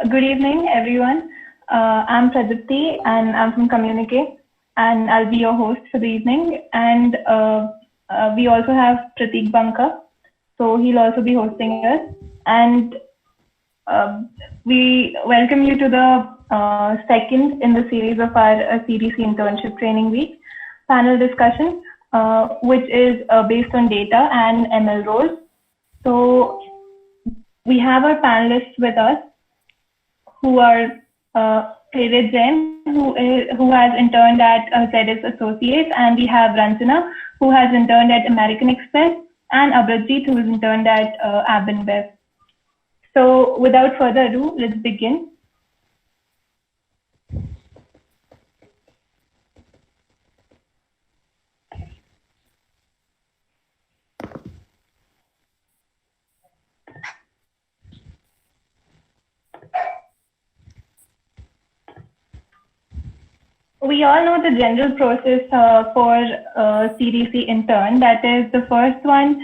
Good evening, everyone. I'm Prajapti and I'm from Communicate, and I'll be your host for the evening. And we also have Pratik Banka, so he'll also be hosting us. And uh, we welcome you to the second in the series of our CDC Internship Training Week panel discussion, which is based on data and ML roles. So we have our panelists with us who are Prerit Jain, who has interned at ZS Associates, and we have Ranjana, who has interned at American Express, and Abhijit, who has interned at Abinbev. So without further ado, let's begin. We all know the general process for CDC intern. That is, the first one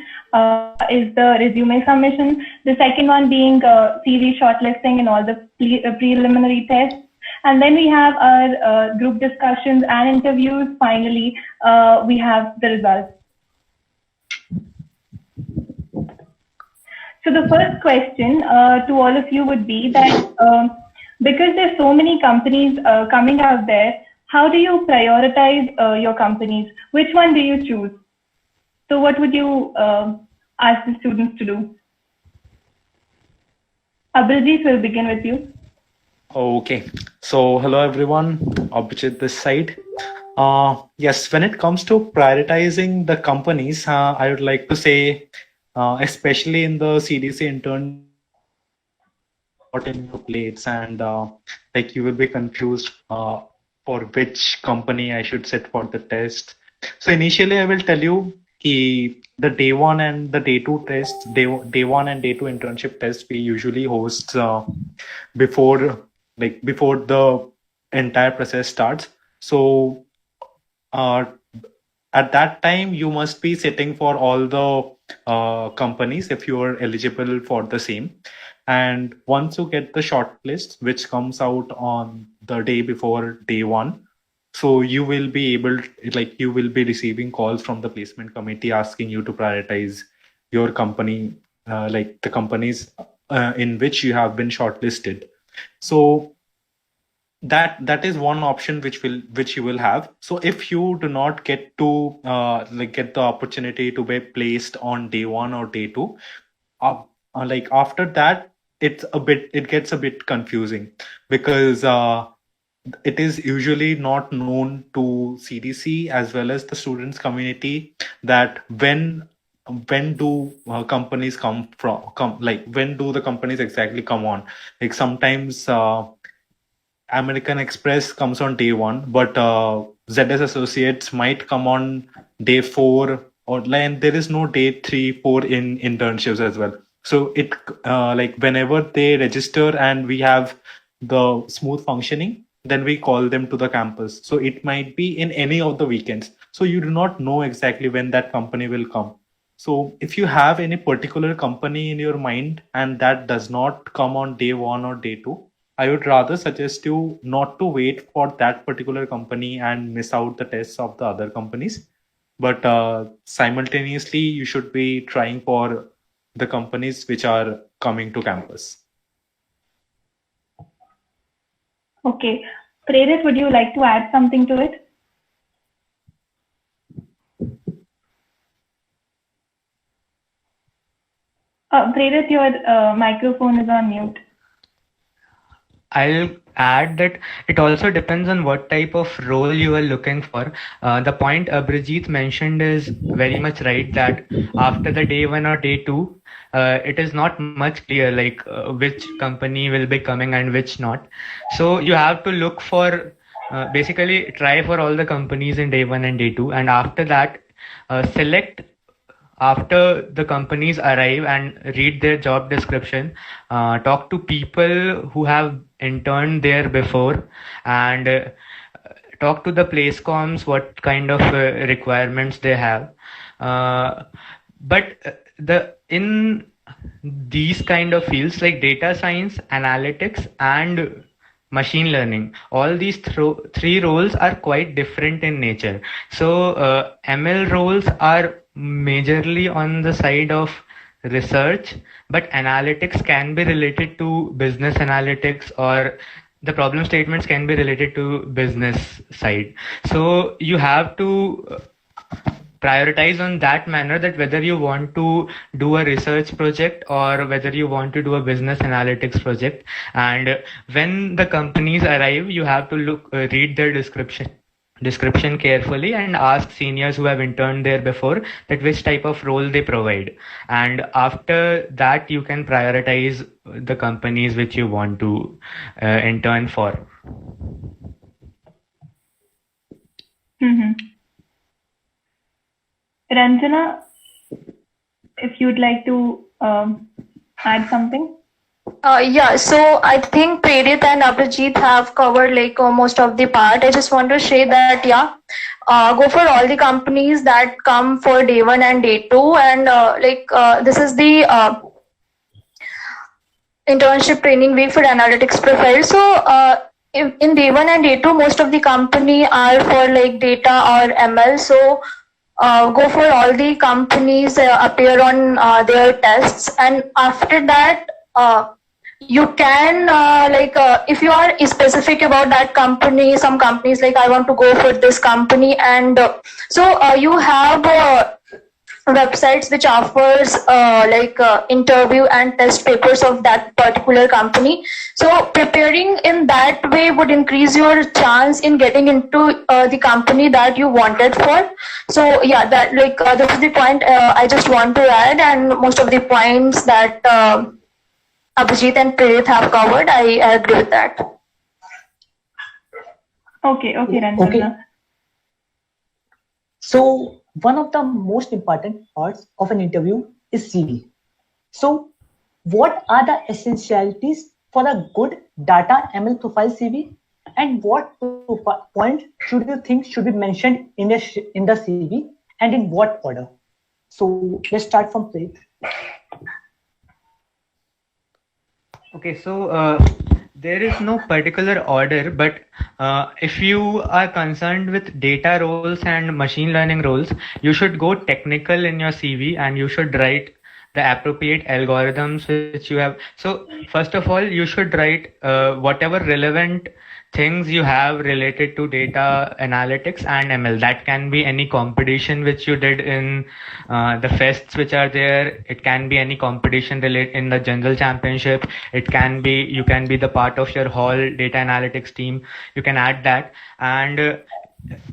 is the resume submission. The second one being CV shortlisting and all the preliminary tests. And then we have our group discussions and interviews. Finally, we have the results. So the first question to all of you would be that because there's so many companies coming out there, how do you prioritize your companies? Which one do you choose? So what would you ask the students to do? Abhijit, will begin with you. Okay, so hello everyone, Abhijit this side. Yes, when it comes to prioritizing the companies, I would like to say, especially in the CDC intern, what in your plates, and like you will be confused for which company I should sit for the test. So initially, I will tell you the day one and the day two tests, day one and day two internship tests we usually host before before the entire process starts. So uh, at that time, you must be sitting for all the companies if you are eligible for the same. And once you get the short list, which comes out on the day before day one, so you will be able, like, you will be receiving calls from the placement committee asking you to prioritize your company, like the companies in which you have been shortlisted. So that is one option which you will have. So if you do not get to get the opportunity to be placed on day one or day two, like after that, it gets a bit confusing because it is usually not known to CDC as well as the students community that when do companies when do the companies exactly come on. Like sometimes American Express comes on day one, but ZS Associates might come on day four, or and there is no day 3, 4 in internships as well. So it like whenever they register and we have the smooth functioning, then we call them to the campus. So it might be in any of the weekends. So you do not know exactly when that company will come. So if you have any particular company in your mind and that does not come on day one or day two, I would rather suggest you not to wait for that particular company and miss out the tests of the other companies. But simultaneously, you should be trying for the companies which are coming to campus. Okay. Prerit, would you like to add something to it? Prerit, your microphone is on mute. I'll add that it also depends on what type of role you are looking for. The point Abhijit mentioned is very much right, that after the day one or day two, it is not much clear like which company will be coming and which not. So you have to look for basically try for all the companies in day one and day two, and after that select after the companies arrive and read their job description, talk to people who have interned there before, and talk to the place comms what kind of requirements they have. But the in these kind of fields like data science, analytics, and machine learning, all these three roles are quite different in nature. So ML roles are majorly on the side of research, but analytics can be related to business analytics, or the problem statements can be related to business side. So you have to prioritize on that manner, that whether you want to do a research project or whether you want to do a business analytics project. And when the companies arrive, you have to read their description carefully and ask seniors who have interned there before that which type of role they provide, and after that you can prioritize the companies which you want to intern for. Mm-hmm. Ranjana, if you'd like to add something. Yeah, so I think Prerit and Abhijit have covered like most of the part. I just want to say that go for all the companies that come for day 1 and day 2, and this is the internship training week for analytics profile. So in day 1 and day 2, most of the company are for like data or ML. So go for all the companies appear on their tests, and after that you can if you are specific about that company, some companies like I want to go for this company, and you have websites which offers interview and test papers of that particular company. So preparing in that way would increase your chance in getting into the company that you wanted for. So yeah, that this is the point I just want to add, and most of the points that Abhijit and Prerit have covered, I agree with that. Okay, Ranjana. Okay. So one of the most important parts of an interview is CV. So what are the essentialities for a good data ML profile CV, and what point should you think should be mentioned in the CV, and in what order? So let's start from Prerit. Okay, so there is no particular order, but if you are concerned with data roles and machine learning roles, you should go technical in your CV, and you should write the appropriate algorithms which you have. So first of all, you should write whatever relevant things you have related to data analytics and ML. That can be any competition which you did in the fests which are there. It can be any competition related in the general championship. It can be, you can be the part of your whole data analytics team. You can add that, and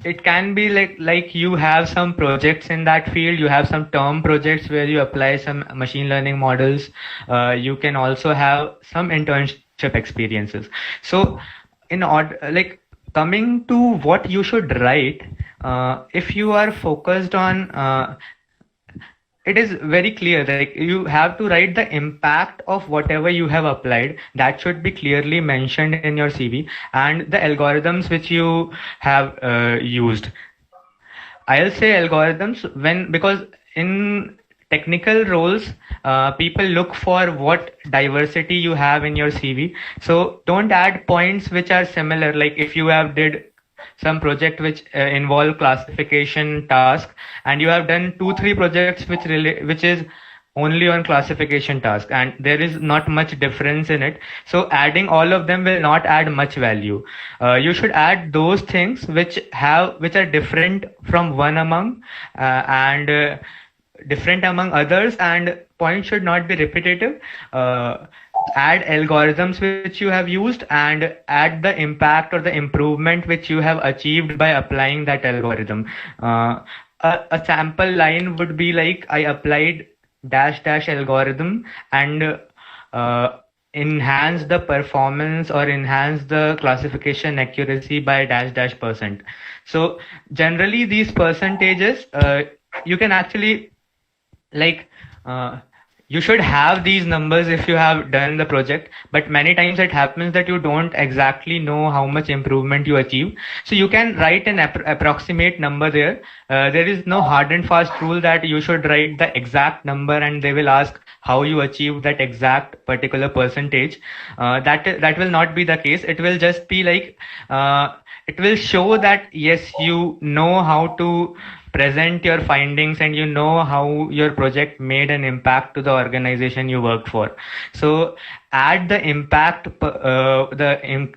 it can be like you have some projects in that field. You have some term projects where you apply some machine learning models. You can also have some internship experiences. So in order, coming to what you should write, if you are focused on it is very clear, like you have to write the impact of whatever you have applied. That should be clearly mentioned in your CV, and the algorithms which you have used. I'll say algorithms because in technical roles, people look for what diversity you have in your CV. So don't add points which are similar. Like if you have did some project which involve classification task, and you have done 2-3 projects which is only on classification task, and there is not much difference in it. So adding all of them will not add much value. You should add those things which are different from one among and different among others, and points should not be repetitive. Add algorithms which you have used, and add the impact or the improvement which you have achieved by applying that algorithm. A sample line would be like, I applied dash algorithm and enhance the performance or enhance the classification accuracy by dash percent. So generally these percentages you can actually you should have these numbers if you have done the project, but many times it happens that you don't exactly know how much improvement you achieve. So you can write an approximate number there. There is no hard and fast rule that you should write the exact number and they will ask how you achieve that exact particular percentage. That will not be the case. It will just be like, it will show that yes, you know how to present your findings and you know how your project made an impact to the organization you worked for. So add the impact,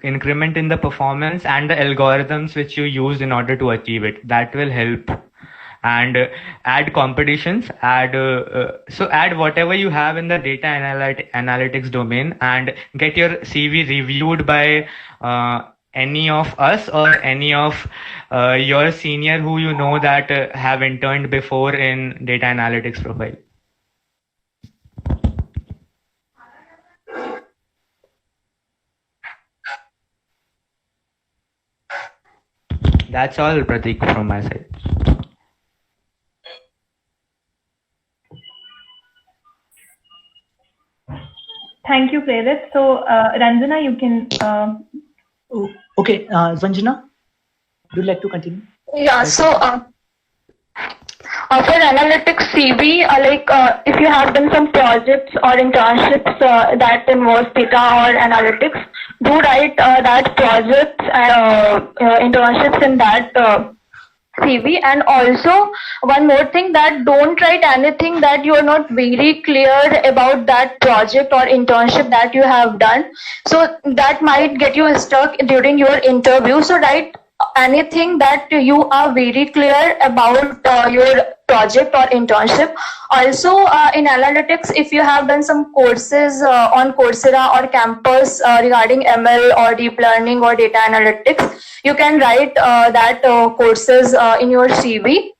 increment in the performance and the algorithms which you used in order to achieve it. That will help. And add competitions, so add whatever you have in the data analytics domain and get your CV reviewed by any of us or any of your senior who you know that have interned before in data analytics profile. That's all, Pratik, from my side. Thank you, Prerit. So, Ranjana, you can. Okay, Sanjana, would you like to continue? Yeah, so for analytics CV, if you have done some projects or internships that involves data or analytics, do write that projects internships in that CV. And also one more thing, that don't write anything that you are not very clear about that project or internship that you have done. So that might get you stuck during your interview. So write anything that you are very clear about your project or internship. Also in analytics, if you have done some courses on Coursera or campus regarding ML or deep learning or data analytics, you can write that courses in your CV.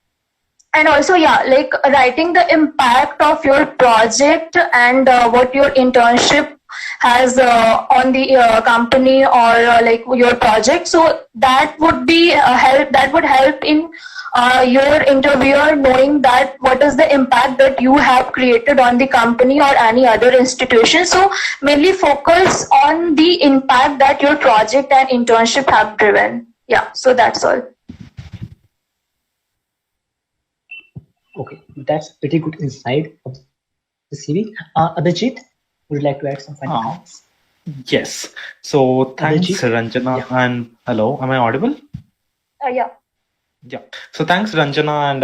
And also, writing the impact of your project and what your internship has on the company or your project. So that would be help. That would help in your interviewer knowing that what is the impact that you have created on the company or any other institution. So mainly focus on the impact that your project and internship have driven. Yeah. So that's all. Okay, that's pretty good insight of the CV. Abhijit, would you like to add some final comments? Yes. So thanks, Ranjana, and hello. Am I audible? Yeah. Yeah. So thanks, Ranjana and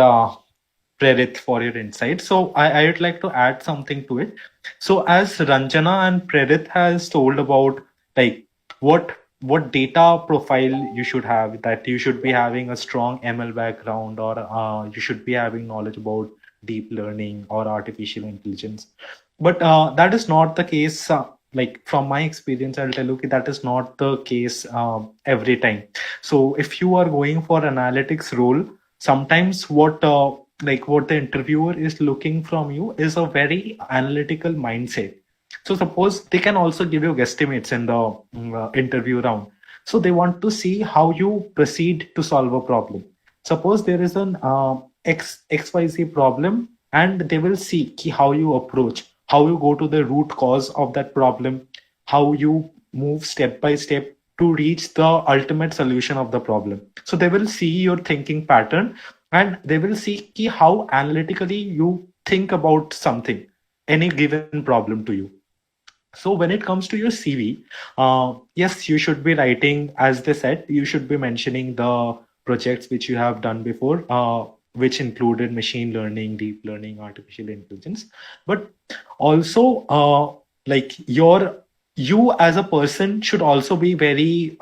Prerit, for your insight. So I would like to add something to it. So as Ranjana and Prerit has told about what data profile you should have, that you should be having a strong ML background, or you should be having knowledge about deep learning or artificial intelligence. But that is not the case. From my experience, I'll tell you that is not the case every time. So if you are going for analytics role, sometimes what the interviewer is looking from you is a very analytical mindset. So suppose they can also give you guesstimates in the interview round. So they want to see how you proceed to solve a problem. Suppose there is an XYZ problem, and they will see how you approach, how you go to the root cause of that problem, how you move step by step to reach the ultimate solution of the problem. So they will see your thinking pattern, and they will see how analytically you think about something, any given problem to you. So when it comes to your CV, yes, you should be writing, as they said, you should be mentioning the projects which you have done before, which included machine learning, deep learning, artificial intelligence. But also, you as a person should also be very,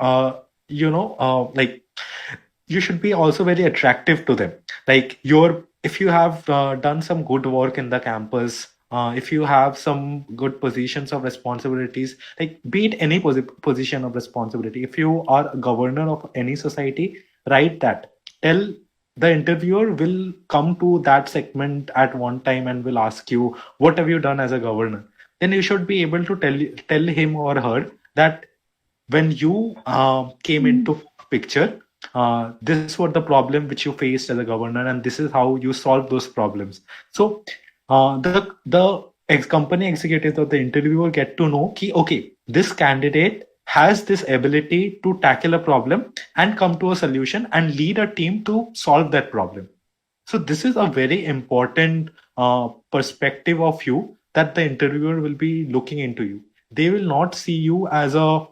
you should be also very attractive to them. If you have done some good work in the campus, if you have some good positions of responsibilities, be it any position of responsibility, if you are a governor of any society, write that. Tell the interviewer will come to that segment at one time and will ask you, what have you done as a governor? Then you should be able to tell him or her that when you came into picture, this was the problem which you faced as a governor, and this is how you solve those problems. So the company executives or the interviewer get to know ki, okay, this candidate has this ability to tackle a problem and come to a solution and lead a team to solve that problem. So this is a very important perspective of you that the interviewer will be looking into you. They will not see you as a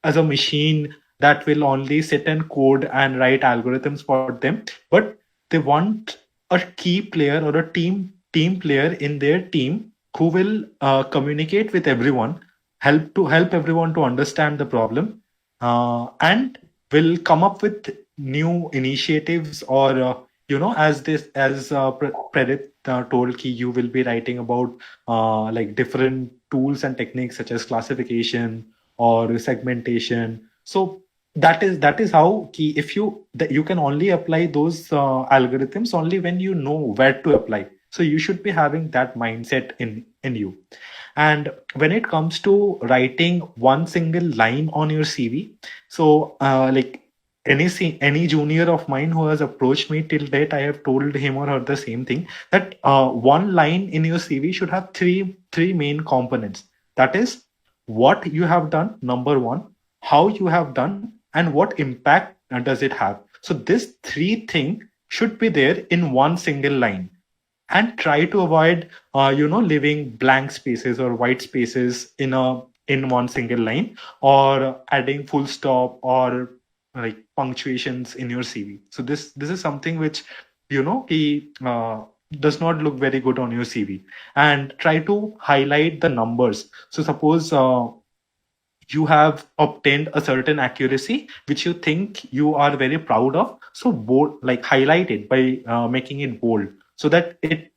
as a machine that will only sit and code and write algorithms for them, but they want a key player or a team player in their team who will communicate with everyone, help everyone to understand the problem, and will come up with new initiatives, or as Prerit told, ki you will be writing about like different tools and techniques such as classification or segmentation. So that is how ki if you can only apply those algorithms only when you know where to apply. So you should be having that mindset in you. And when it comes to writing one single line on your CV, so like any junior of mine who has approached me till date, I have told him or her the same thing, that one line in your CV should have three main components. That is what you have done, number one, how you have done, and what impact does it have. So this three thing should be there in one single line. And try to avoid leaving blank spaces or white spaces in one single line, or adding full stop or like punctuations in your CV. So this is something which does not look very good on your CV. And try to highlight the numbers. So suppose you have obtained a certain accuracy which you think you are very proud of, so bold, like highlight it by making it bold, so that it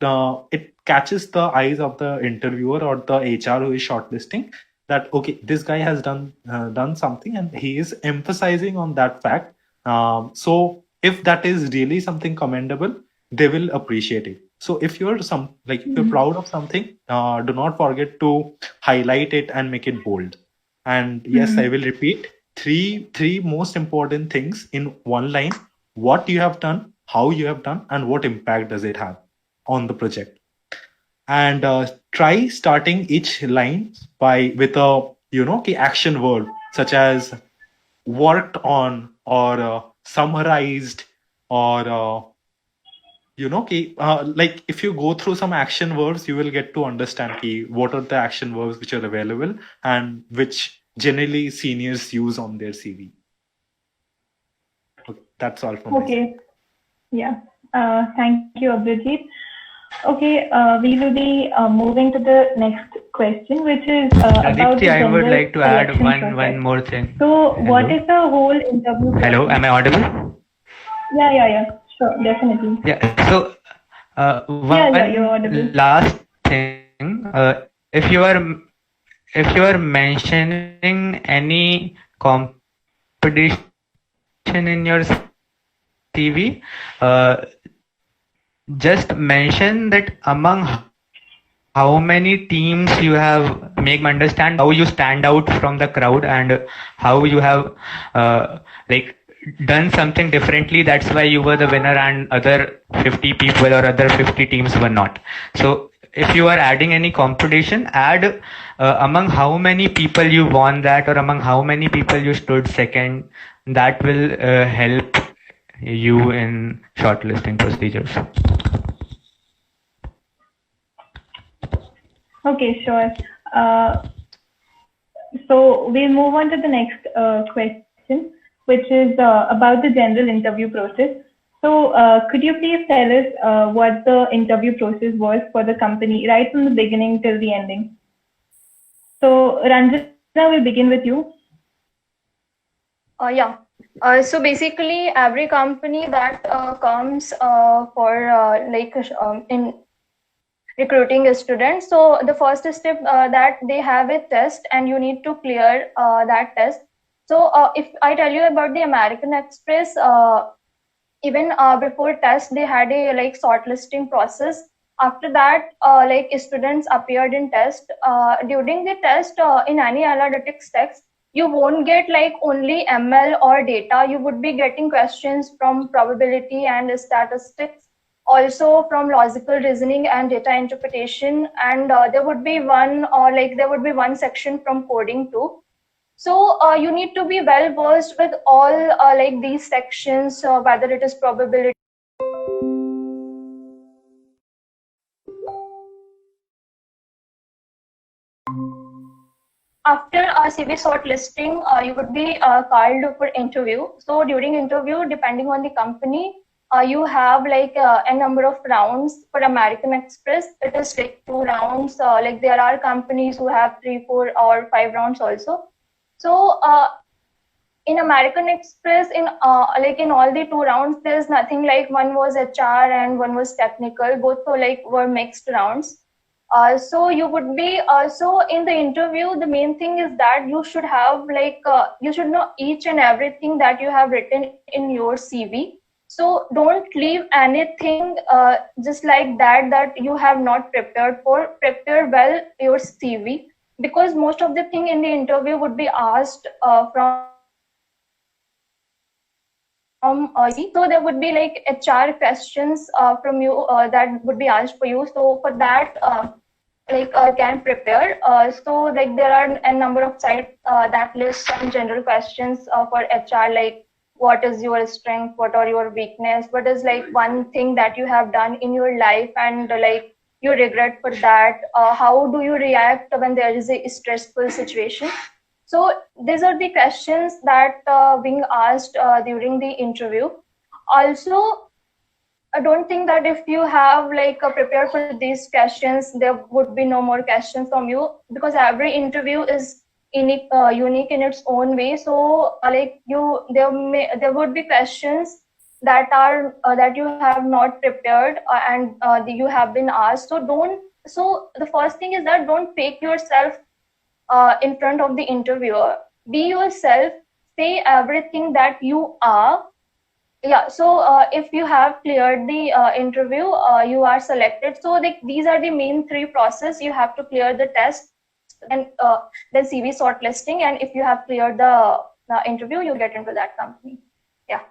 catches the eyes of the interviewer or the HR who is shortlisting, that okay, this guy has done something and he is emphasizing on that fact. So if that is really something commendable, they will appreciate it. So if you're if you're proud of something, do not forget to highlight it and make it bold. And yes, I will repeat three most important things in one line: what you have done, how you have done, and what impact does it have on the project. And try starting each line with a key action verb, such as worked on, or summarized, or like if you go through some action verbs, you will get to understand what are the action verbs which are available and which generally seniors use on their CV. Okay, that's all from me. Okay. Yeah. Thank you, Abhijit. Okay, we will be moving to the next question, which is about the I would general like to add selection one process. more thing. So, what Hello? is the whole interview process? Hello, am I audible? Yeah. Sure, definitely. Yeah. So Yeah, you're audible. last thing, if you are mentioning any competition in your CV, just mention that among how many teams you have, make them understand how you stand out from the crowd and how you have done something differently. That's why you were the winner and other 50 people or other 50 teams were not. So if you are adding any competition, add among how many people you won that, or among how many people you stood second. That will help you in shortlisting procedures. Okay, sure. So we'll move on to the next question, which is about the general interview process. So could you please tell us what the interview process was for the company right from the beginning till the ending? So Ranjana, we'll begin with you. Yeah. So basically, every company that comes for in recruiting a student, so the first step that they have a test, and you need to clear that test. So if I tell you about the American Express, even before test, they had a shortlisting process. After that, students appeared in test. During the test, in any analytics text, you won't get only ML or data. You would be getting questions from probability and statistics. also from logical reasoning and data interpretation, and there would be one section from coding too. So you need to be well versed with all these sections, whether it is probability. After CV shortlisting, you would be called for interview. So during interview, depending on the company, you have a number of rounds. For American Express, it is like 2 rounds. There are companies who have 3, 4, or 5 rounds also. So in American Express, in all the 2 rounds, there's nothing like one was HR and one was technical. Both were mixed rounds. So you would be also in the interview. The main thing is that you should have you should know each and everything that you have written in your CV. So don't leave anything just like that you have not prepared for. Prepare well your CV, because most of the thing in the interview would be asked from so there would be HR questions from you that would be asked for you. So for that, can prepare. So there are a number of sites that list some general questions for HR, like what is your strength, what are your weakness, what is one thing that you have done in your life and you regret for that, how do you react when there is a stressful situation. So these are the questions that being asked during the interview. Also, I don't think that if you have prepared for these questions, there would be no more questions from you, because every interview is unique in its own way. So there would be questions that are that you have not prepared and you have been asked. So the first thing is that don't fake yourself in front of the interviewer. Be yourself, say everything that you are. Yeah, so if you have cleared the interview, you are selected. So these are the main 3 process. You have to clear the test, and then CV shortlisting, and if you have cleared the interview, you get into that company. Yeah.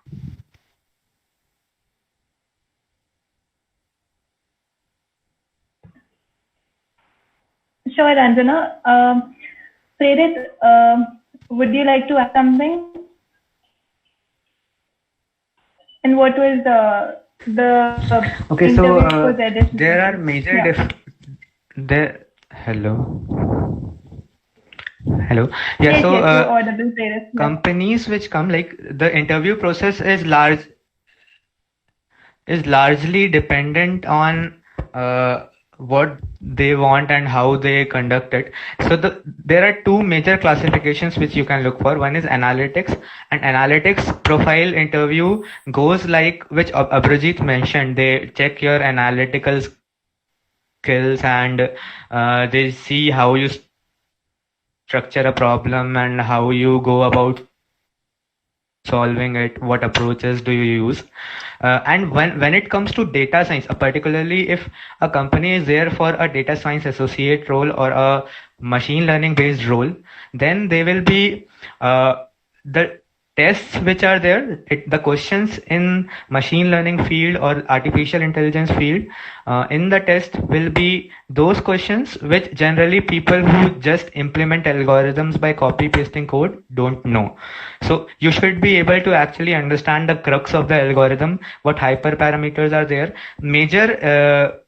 Sure, Anjana. Prerit, would you like to add something? And what was the okay? So interview for there are major Hello. Yeah. Yes, So yes, you're audible, Prerit. Yeah. companies which come, the interview process is largely dependent on what they want and how they conduct it. So there are 2 major classifications which you can look for. One is analytics, and analytics profile interview goes which Abhijit mentioned. They check your analytical skills and they see how you structure a problem and how you go about solving it, what approaches do you use. And when it comes to data science, particularly if a company is there for a data science associate role or a machine learning based role, then they will be the tests which are there, the questions in machine learning field or artificial intelligence field, in the test will be those questions which generally people who just implement algorithms by copy pasting code don't know. So you should be able to actually understand the crux of the algorithm, what hyperparameters are there. Major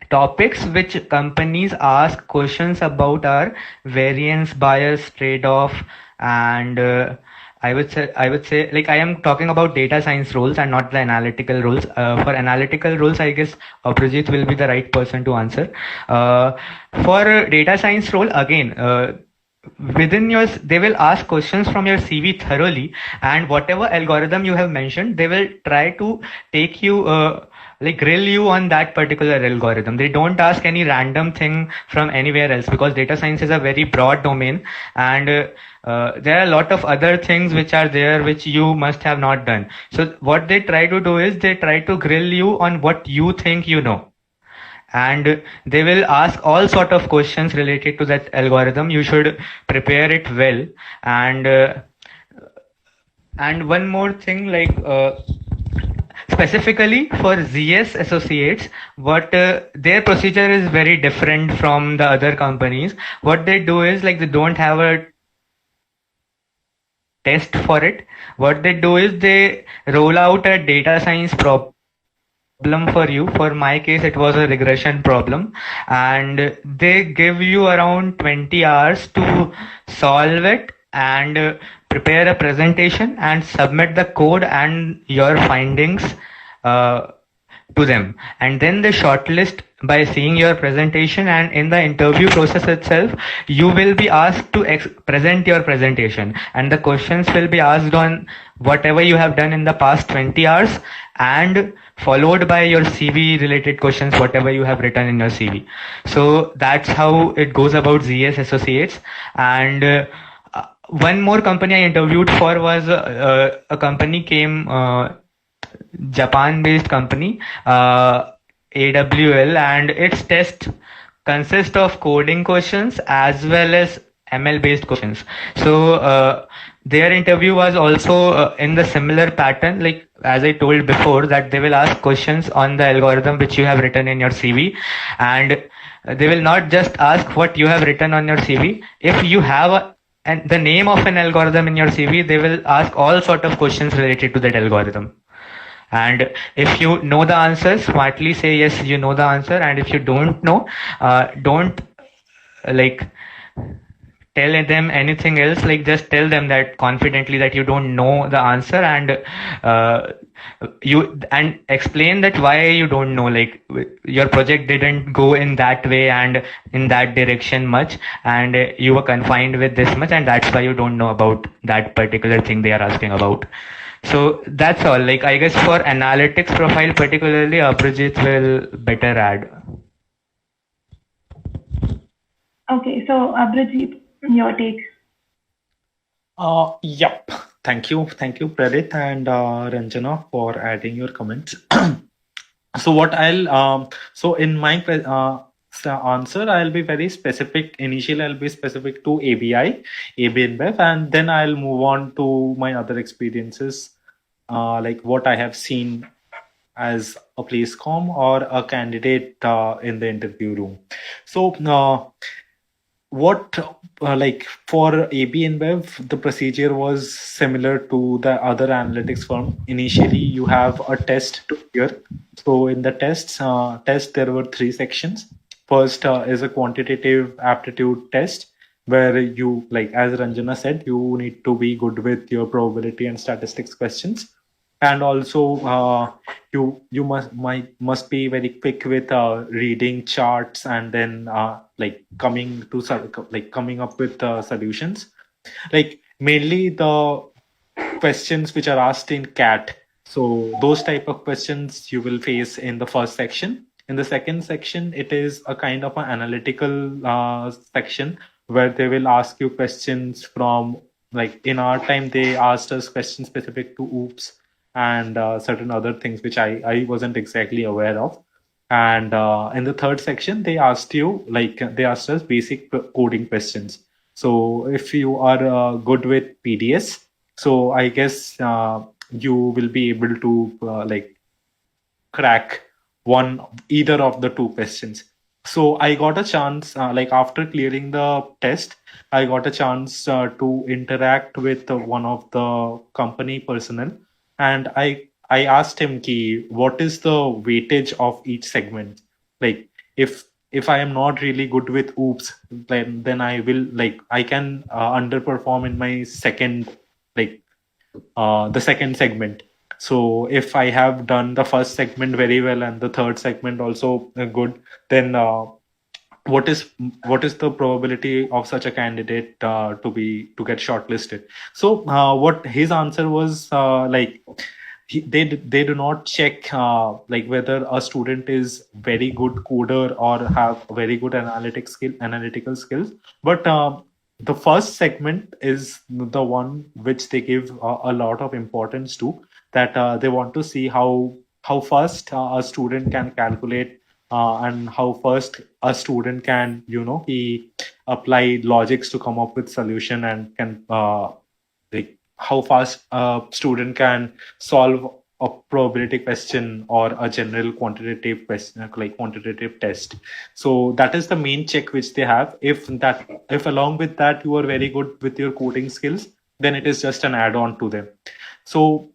topics which companies ask questions about are variance, bias, trade-off, and I would say I am talking about data science roles and not the analytical roles. For analytical roles, I guess Prajit will be the right person to answer. For data science role, again, within yours, they will ask questions from your CV thoroughly, and whatever algorithm you have mentioned, they will try to take you grill you on that particular algorithm. They don't ask any random thing from anywhere else, because data science is a very broad domain, and there are a lot of other things which are there which you must have not done. So what they try to do is they try to grill you on what you think you know, and they will ask all sort of questions related to that algorithm. You should prepare it well. And one more thing, specifically for ZS Associates, what their procedure is very different from the other companies. What they do is like they don't have a test for it. What they do is they roll out a data science problem for you. For my case, it was a regression problem, and they give you around 20 hours to solve it and prepare a presentation and submit the code and your findings uh, to them, and then they shortlist by seeing your presentation. And in the interview process itself, you will be asked to present your presentation, and the questions will be asked on whatever you have done in the past 20 hours, and followed by your CV related questions, whatever you have written in your CV. So that's how it goes about ZS Associates. And one more company I interviewed for was a company came Japan-based company, AWL, and its test consists of coding questions as well as ML-based questions. So their interview was also in the similar pattern, like as I told before, that they will ask questions on the algorithm which you have written in your CV, and they will not just ask what you have written on your CV. If you have and the name of an algorithm in your CV, they will ask all sort of questions related to that algorithm. And if you know the answer, smartly say yes, you know the answer. And if you don't know, don't like tell them anything else. Like just tell them that confidently that you don't know the answer, and you and explain that why you don't know. Like your project didn't go in that way and in that direction much, and you were confined with this much, and that's why you don't know about that particular thing they are asking about. So that's all. Like I guess for analytics profile particularly, Abhijit will better add. Okay, so Abhijit, your take. Yep. Thank you, Pradit and Ranjana for adding your comments. So what I'll so in my answer, I'll be very specific. Initially, I'll be specific to AB InBev, and then I'll move on to my other experiences, like what I have seen as a place com or a candidate in the interview room. So what like for AB InBev, the procedure was similar to the other analytics firm. Initially, you have a test to clear. So in the test, there were 3 sections. First is a quantitative aptitude test, where you, like as Ranjana said, you need to be good with your probability and statistics questions, and also you must be very quick with reading charts and then like coming up with solutions. Like mainly the questions which are asked in CAT. So those type of questions you will face in the first section. In the second section, it is a kind of an analytical section where they will ask you questions from, like in our time, they asked us questions specific to OOPS and certain other things which I wasn't exactly aware of. And in the third section, they asked us basic coding questions. So if you are good with PDS, so I guess you will be able to like crack either of the 2 questions. So I got a chance, like after clearing the test, I got a chance to interact with one of the company personnel, and I asked him what is the weightage of each segment. Like if I am not really good with OOPS, then I will I can underperform in my second the second segment. So if I have done the first segment very well and the third segment also good, then what is the probability of such a candidate to get shortlisted? So what his answer was, they do not check whether a student is very good coder or have very good analytical skills, but the first segment is the one which they give a lot of importance to, that they want to see how fast a student can calculate and how fast a student can he apply logics to come up with solution, and can how fast a student can solve a probability question or a general quantitative question, like quantitative test. So that is the main check which they have. If along with that you are very good with your coding skills, then it is just an add-on to them. So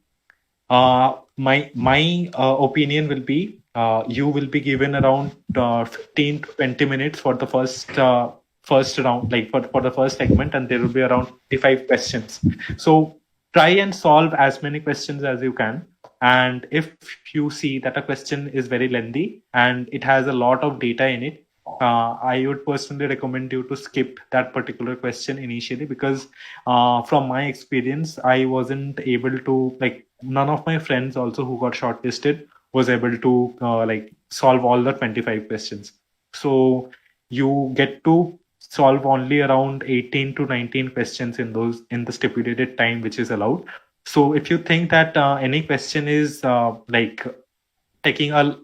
my opinion will be you will be given around 15 to 20 minutes for the first round, like for the first segment, and there will be around 55 questions. So try and solve as many questions as you can. And if you see that a question is very lengthy and it has a lot of data in it, I would personally recommend you to skip that particular question initially, because from my experience, I wasn't able to, like, none of my friends also who got shortlisted was able to like solve all the 25 questions. So you get to solve only around 18 to 19 questions in the stipulated time which is allowed. So if you think that any question is like taking a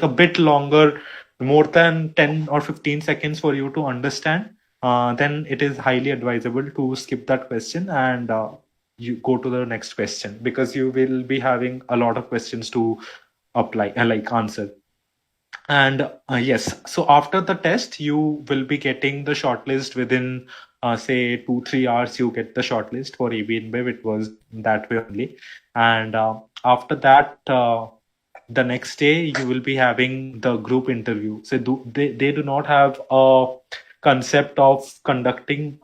bit longer, more than 10 or 15 seconds for you to understand, then it is highly advisable to skip that question and you go to the next question, because you will be having a lot of questions to apply like answer. And yes, so after the test, you will be getting the shortlist within say 2-3 hours. You get the shortlist for AB InBev. It was that way only. And after that, the next day you will be having the group interview. So they do not have a concept of conducting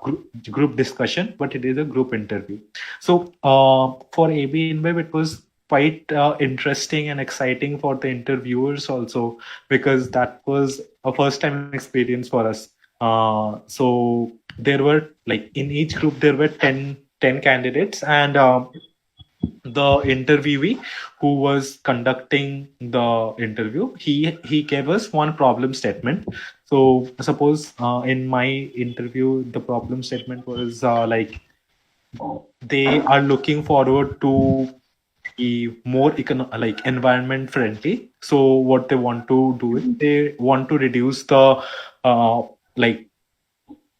group discussion, but it is a group interview. So for AB InBev, it was quite interesting and exciting for the interviewers also, because that was a first time experience for us. So there were, like, in each group there were 10 candidates, and the interviewee who was conducting the interview, he gave us one problem statement. So suppose in my interview, the problem statement was like, they are looking forward to be more environment friendly. So what they want to do is they want to reduce the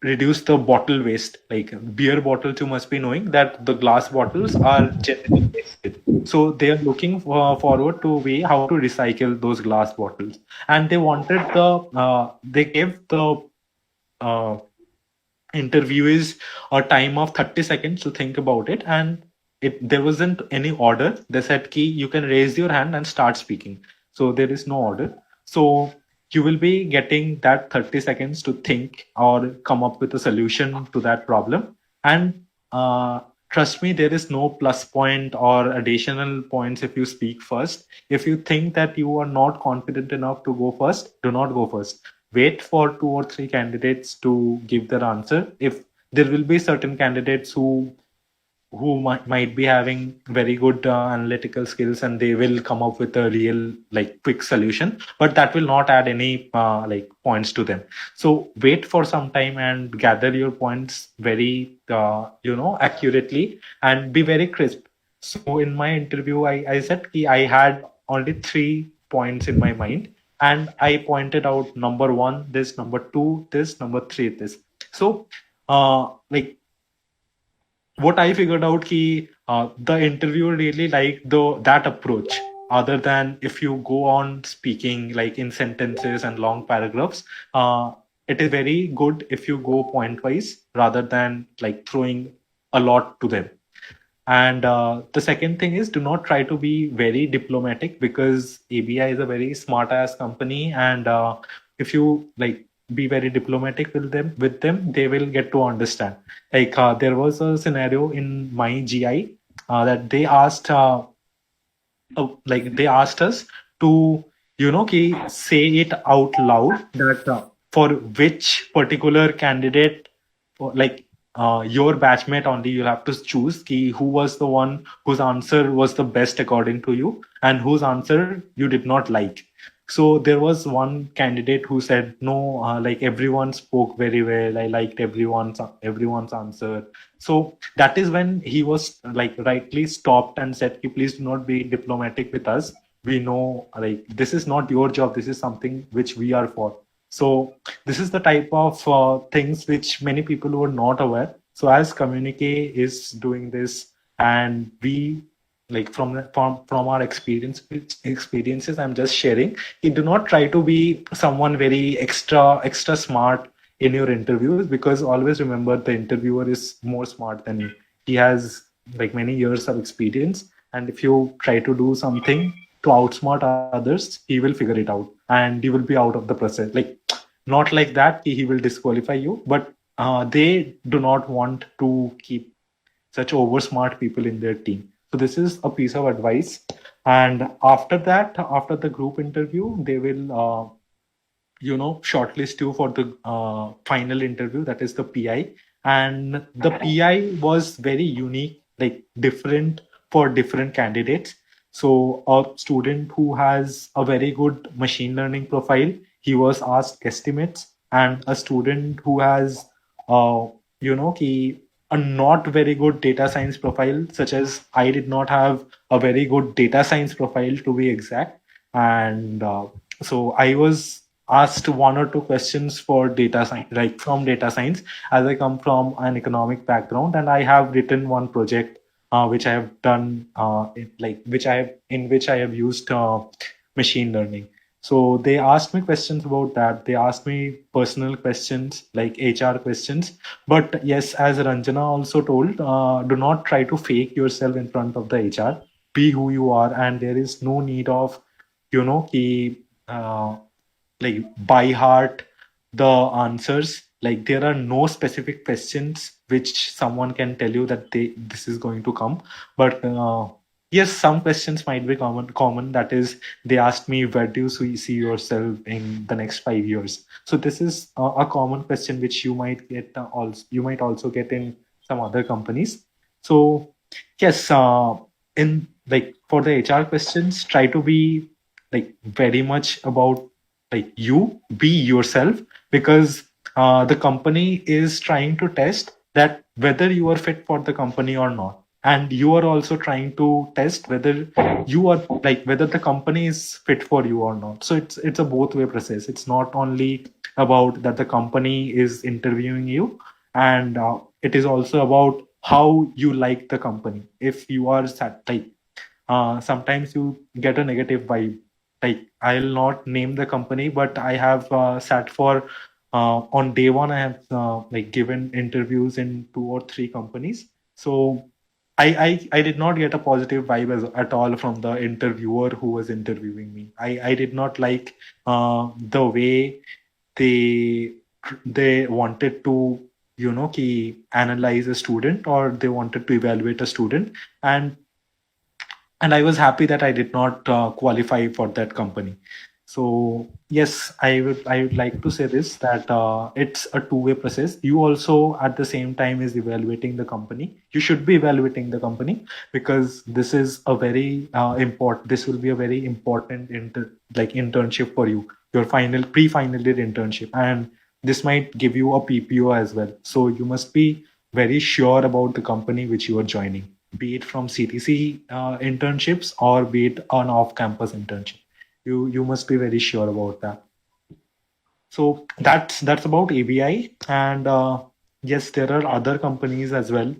reduce the bottle waste. Like beer bottles, you must be knowing that the glass bottles are generally wasted. So they are looking forward to a way how to recycle those glass bottles. And they wanted they gave the interviewees a time of 30 seconds to think about it. And there wasn't any order. They said, "Ki, you can raise your hand and start speaking." So there is no order. So you will be getting that 30 seconds to think or come up with a solution to that problem. And trust me, there is no plus point or additional points if you speak first. If you think that you are not confident enough to go first, do not go first. Wait for 2 or 3 candidates to give their answer. If there will be certain candidates who might be having very good analytical skills, and they will come up with a real quick solution, but that will not add any points to them. So wait for some time and gather your points very accurately and be very crisp. So in my interview, I said I had only 3 points in my mind, and I pointed out number 1 this, number 2 this, number 3 this. So what I figured out, the interviewer really liked that approach, other than if you go on speaking like in sentences and long paragraphs. It is very good if you go point wise rather than like throwing a lot to them. And the second thing is, do not try to be very diplomatic, because ABI is a very smart ass company, and if you be very diplomatic with them, they will get to understand. There was a scenario in my GI that they asked us to say it out loud that for which particular candidate, your batchmate only, you have to choose who was the one whose answer was the best according to you and whose answer you did not like. So there was one candidate who said, no, everyone spoke very well. I liked everyone's answer. So that is when he was rightly stopped and said, please do not be diplomatic with us. We know this is not your job. This is something which we are for. So this is the type of things which many people were not aware. So as Communique is doing this, and we like from our experiences, I'm just sharing. You do not try to be someone very extra smart in your interviews, because always remember the interviewer is more smart than you. He has like many years of experience, and if you try to do something to outsmart others, he will figure it out and you will be out of the process. Like, not like that he will disqualify you, but they do not want to keep such over smart people in their team. So this is a piece of advice. And after that, after the group interview, they will shortlist you for the final interview, that is the PI. And the PI was very unique, like different for different candidates. So a student who has a very good machine learning profile, he was asked estimates, and a student who has a not very good data science profile, such as I did not have a very good data science profile, to be exact. And so I was asked one or two questions for data science, like from data science, as I come from an economic background, and I have written one project which I have done, in which I have used machine learning. So they asked me questions about that. They asked me personal questions like HR questions. But yes, as Ranjana also told, do not try to fake yourself in front of the HR. Be who you are, and there is no need of, uh, like by heart the answers. Like, there are no specific questions which someone can tell you that this is going to come. But yes, some questions might be common. That is, they asked me, where do you see yourself in the next 5 years? So this is a common question which you might get you might also get in some other companies. So yes, in like for the HR questions, try to be like very much about like you be yourself, because the company is trying to test that whether you are fit for the company or not, and you are also trying to test whether you are like whether the company is fit for you or not. So it's a both way process. It's not only about that the company is interviewing you, and it is also about how you like the company. If you are like sometimes you get a negative vibe. Like, I'll not name the company, but I have sat for on day one. I have like given interviews in 2 or 3 companies. So I did not get a positive vibe at all from the interviewer who was interviewing me. I did not like the way they wanted to analyze a student, or they wanted to evaluate a student. And I was happy that I did not qualify for that company. So yes, I would like to say this, that it's a two-way process. You also at the same time is evaluating the company. You should be evaluating the company, because this is a very important. This will be a very important internship for you. Your pre-final year internship, and this might give you a PPO as well. So you must be very sure about the company which you are joining, be it from CTC internships or be it an off-campus internship. You must be very sure about that. So that's about ABI. And yes, there are other companies as well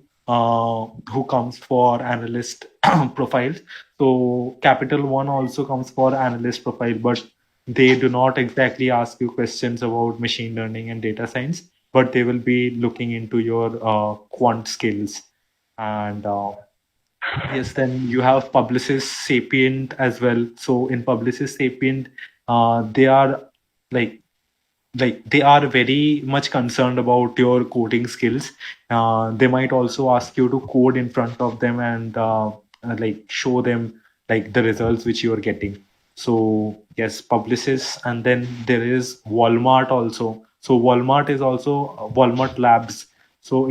who comes for analyst profiles. So Capital One also comes for analyst profile, but they do not exactly ask you questions about machine learning and data science, but they will be looking into your quant skills. And yes, then you have Publicis Sapient as well. So in Publicis Sapient, they are like they are very much concerned about your coding skills. They might also ask you to code in front of them and like show them like the results which you are getting. So yes, Publicis, and then there is Walmart also. So Walmart is also Walmart Labs. So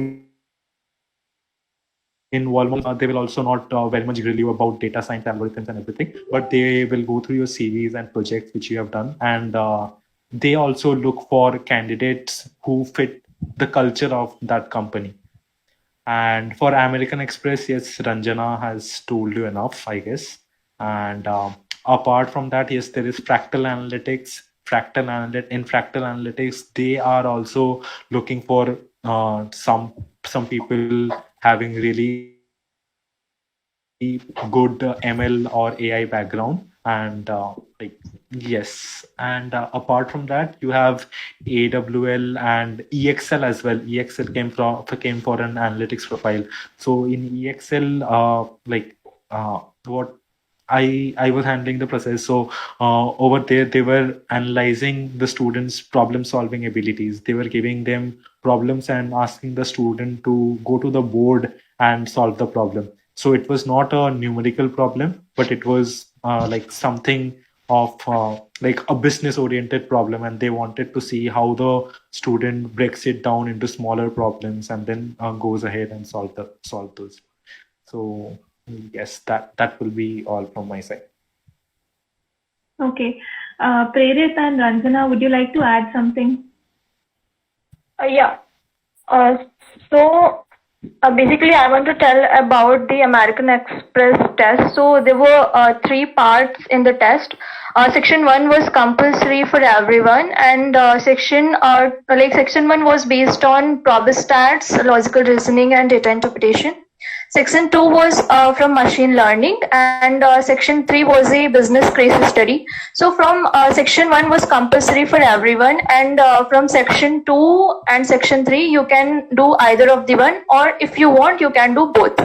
in Walmart, they will also not very much grill you about data science algorithms and everything, but they will go through your CVs and projects which you have done. And they also look for candidates who fit the culture of that company. And for American Express, yes, Ranjana has told you enough, I guess. And apart from that, yes, there is Fractal Analytics. In Fractal Analytics, they are also looking for some people having really good ML or AI background, and like yes, and apart from that, you have AWL and EXL as well. EXL came for an analytics profile. So in EXL, what I was handling the process. So over there, they were analyzing the students' problem-solving abilities. They were giving them problems and asking the student to go to the board and solve the problem. So it was not a numerical problem, but it was like something of like a business-oriented problem, and they wanted to see how the student breaks it down into smaller problems and then goes ahead and solve those. So yes, that will be all from my side. Okay. Prerit and Ranjana, would you like to add something? Yeah. So basically, I want to tell about the American Express test. So there were 3 parts in the test. Section 1 was compulsory for everyone, and section 1 was based on probostats, logical reasoning, and data interpretation. Section 2 was from machine learning, and section 3 was a business case study. So from section 1 was compulsory for everyone, and from section 2 and section 3 you can do either of the one, or if you want you can do both.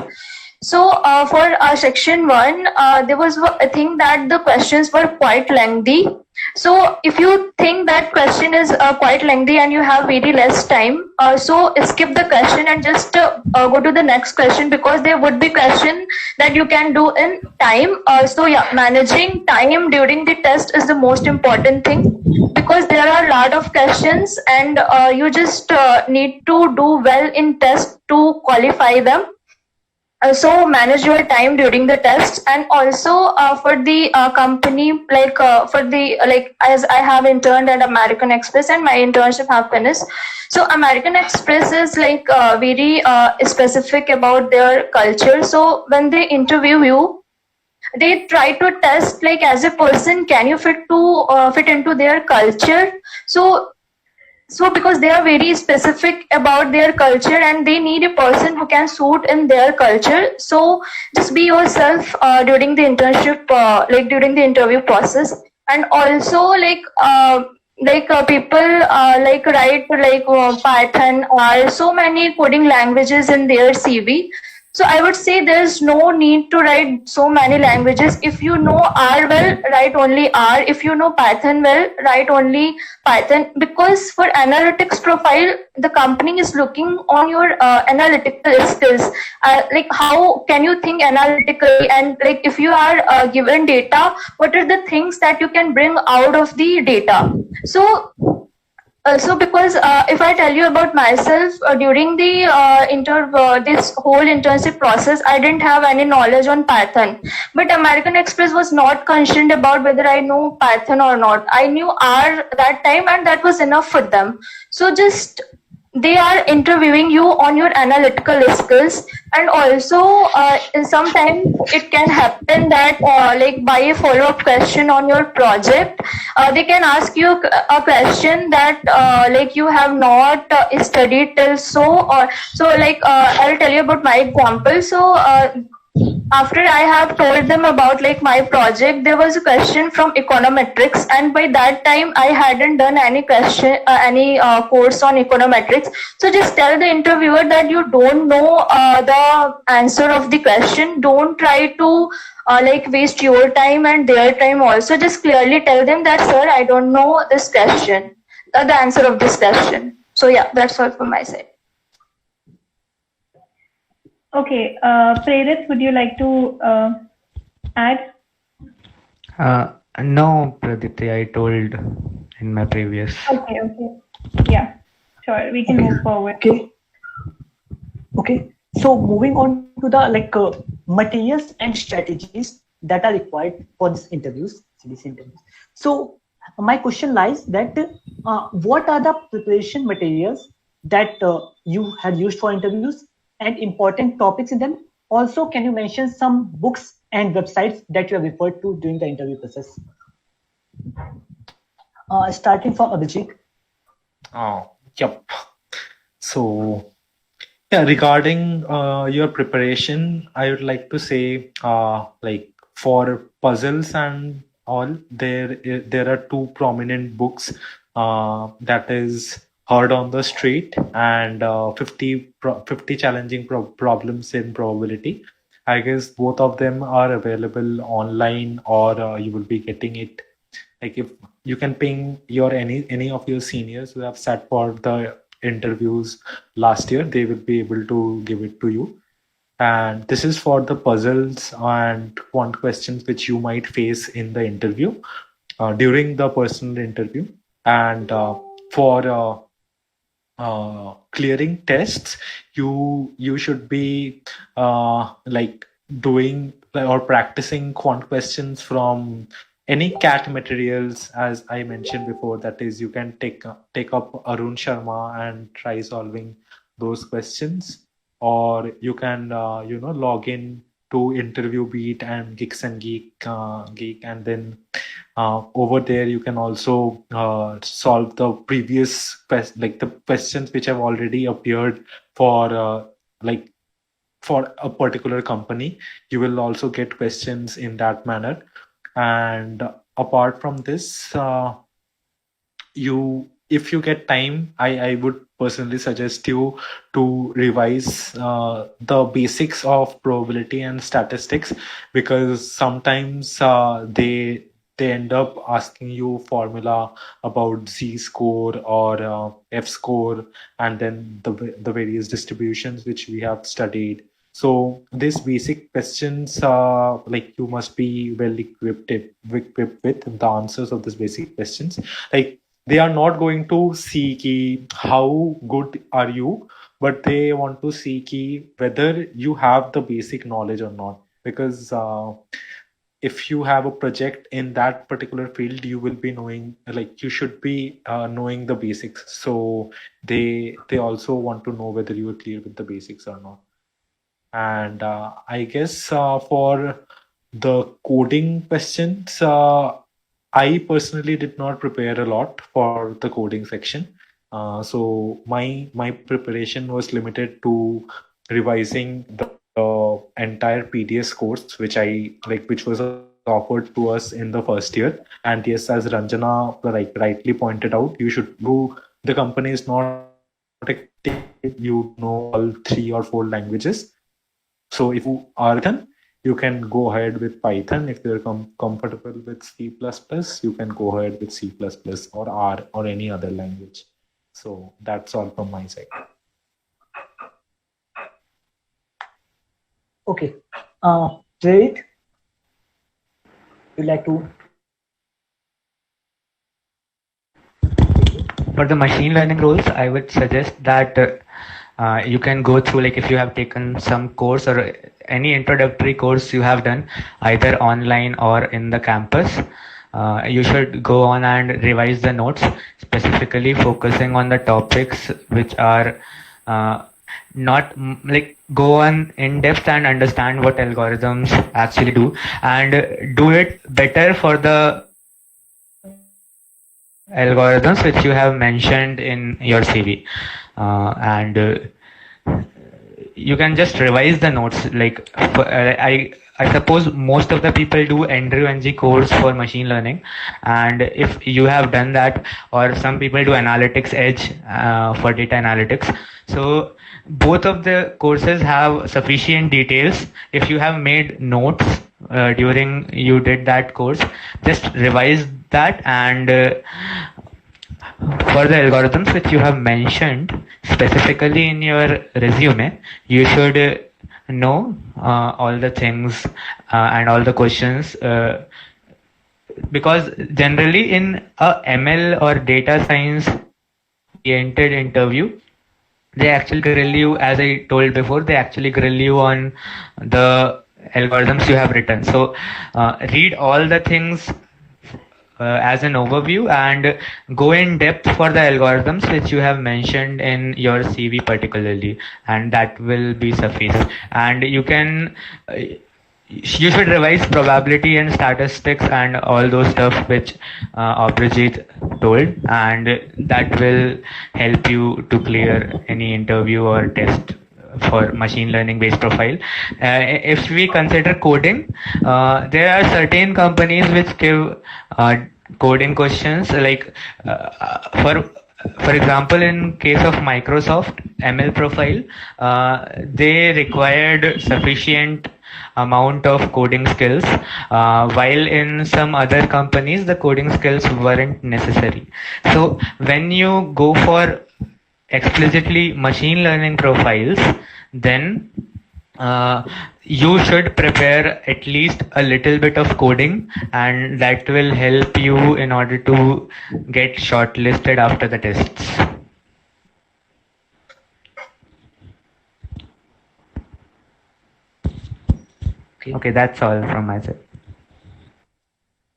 So for section 1, there was a thing that the questions were quite lengthy. So if you think that question is quite lengthy and you have very less time, so skip the question and just go to the next question, because there would be question that you can do in time. So yeah, managing time during the test is the most important thing, because there are a lot of questions, and you just need to do well in test to qualify them. So manage your time during the test. And also for the company, as I have interned at American Express and my internship have finished. So American Express is like very specific about their culture. So when they interview you, they try to test like as a person, can you fit into their culture. So because they are very specific about their culture and they need a person who can suit in their culture. So just be yourself during the internship, during the interview process. And also people write Python or so many coding languages in their CV. So I would say there's no need to write so many languages. If you know R well, write only R. If you know Python well, write only Python. Because for analytics profile, the company is looking on your analytical skills. Like how can you think analytically, and like if you are given data, what are the things that you can bring out of the data? So because if I tell you about myself, during the this whole internship process, I didn't have any knowledge on Python. But American Express was not concerned about whether I know Python or not. I knew R that time, and that was enough for them. So just they are interviewing you on your analytical skills. And also sometimes it can happen that by a follow-up question on your project, they can ask you a question that you have not studied till I'll tell you about my example. So after I have told them about my project, there was a question from econometrics, and by that time I hadn't done any course on econometrics. So just tell the interviewer that you don't know the answer of the question. Don't try to waste your time and their time also. Just clearly tell them that, sir, I don't know this question, the answer of this question. So yeah, that's all from my side. Okay, Prerit, would you like to add? No, Pradipti, I told in my previous. Okay. Yeah, sure. We can move forward. Okay. So moving on to the materials and strategies that are required for these interviews, CDC interviews. So my question lies that what are the preparation materials that you had used for interviews, and important topics in them? Also, can you mention some books and websites that you have referred to during the interview process? Starting from Abhijit. Yep. So Yeah, regarding your preparation, I would like to say, like for puzzles and all, there are two prominent books, that is Hard on the Street and 50 challenging problems in probability. I guess both of them are available online, or you will be getting it. Like if you can ping your any of your seniors who have sat for the interviews last year, they will be able to give it to you. And this is for the puzzles and quant questions which you might face in the interview, during the personal interview. And for clearing tests, you should be like doing or practicing quant questions from any CAT materials, as I mentioned before. That is, you can take up Arun Sharma and try solving those questions, or you can log in to Interview Beat and Geeks and Geek, and then over there you can also solve the previous like the questions which have already appeared for like for a particular company. You will also get questions in that manner. And apart from this, if you get time, I would personally suggest you to revise the basics of probability and statistics, because sometimes they end up asking you formula about z-score or f-score, and then the various distributions which we have studied. So these basic questions, like you must be well equipped with the answers of these basic questions. Like they are not going to see ki, how good are you, but they want to see ki, whether you have the basic knowledge or not. Because if you have a project in that particular field, you will be knowing, like you should be knowing the basics. So they also want to know whether you are clear with the basics or not. And I guess for the coding questions, I personally did not prepare a lot for the coding section. So my preparation was limited to revising the entire PDS course, which was offered to us in the first year. And yes, as Ranjana rightly pointed out, you should do. The company is not you know all 3 or 4 languages. So if you are Python, you can go ahead with Python. If you're comfortable with C++, you can go ahead with C++ or R or any other language. So that's all from my side. Okay. Jayit, you'd like to? For the machine learning roles, I would suggest that you can go through, like if you have taken some course or any introductory course you have done either online or in the campus, you should go on and revise the notes, specifically focusing on the topics which are not like go on in depth and understand what algorithms actually do, and do it better for the algorithms which you have mentioned in your CV. And you can just revise the notes. Like I suppose most of the people do Andrew Ng course for machine learning, and if you have done that, or some people do Analytics Edge for data analytics. So both of the courses have sufficient details. If you have made notes during you did that course, just revise that, and for the algorithms which you have mentioned specifically in your resume, you should know all the things and all the questions, because generally in a ML or data science oriented interview, they actually grill you, as I told before, they actually grill you on the algorithms you have written. So read all the things as an overview and go in depth for the algorithms which you have mentioned in your CV particularly, and that will be sufficient. And you can you should revise probability and statistics and all those stuff which Abhijit told, and that will help you to clear any interview or test for machine learning based profile. If we consider coding, there are certain companies which give coding questions like for example, in case of Microsoft ML profile, they required sufficient amount of coding skills, while in some other companies the coding skills weren't necessary. So when you go for explicitly machine learning profiles, then you should prepare at least a little bit of coding, and that will help you in order to get shortlisted after the tests. Okay, that's all from my side.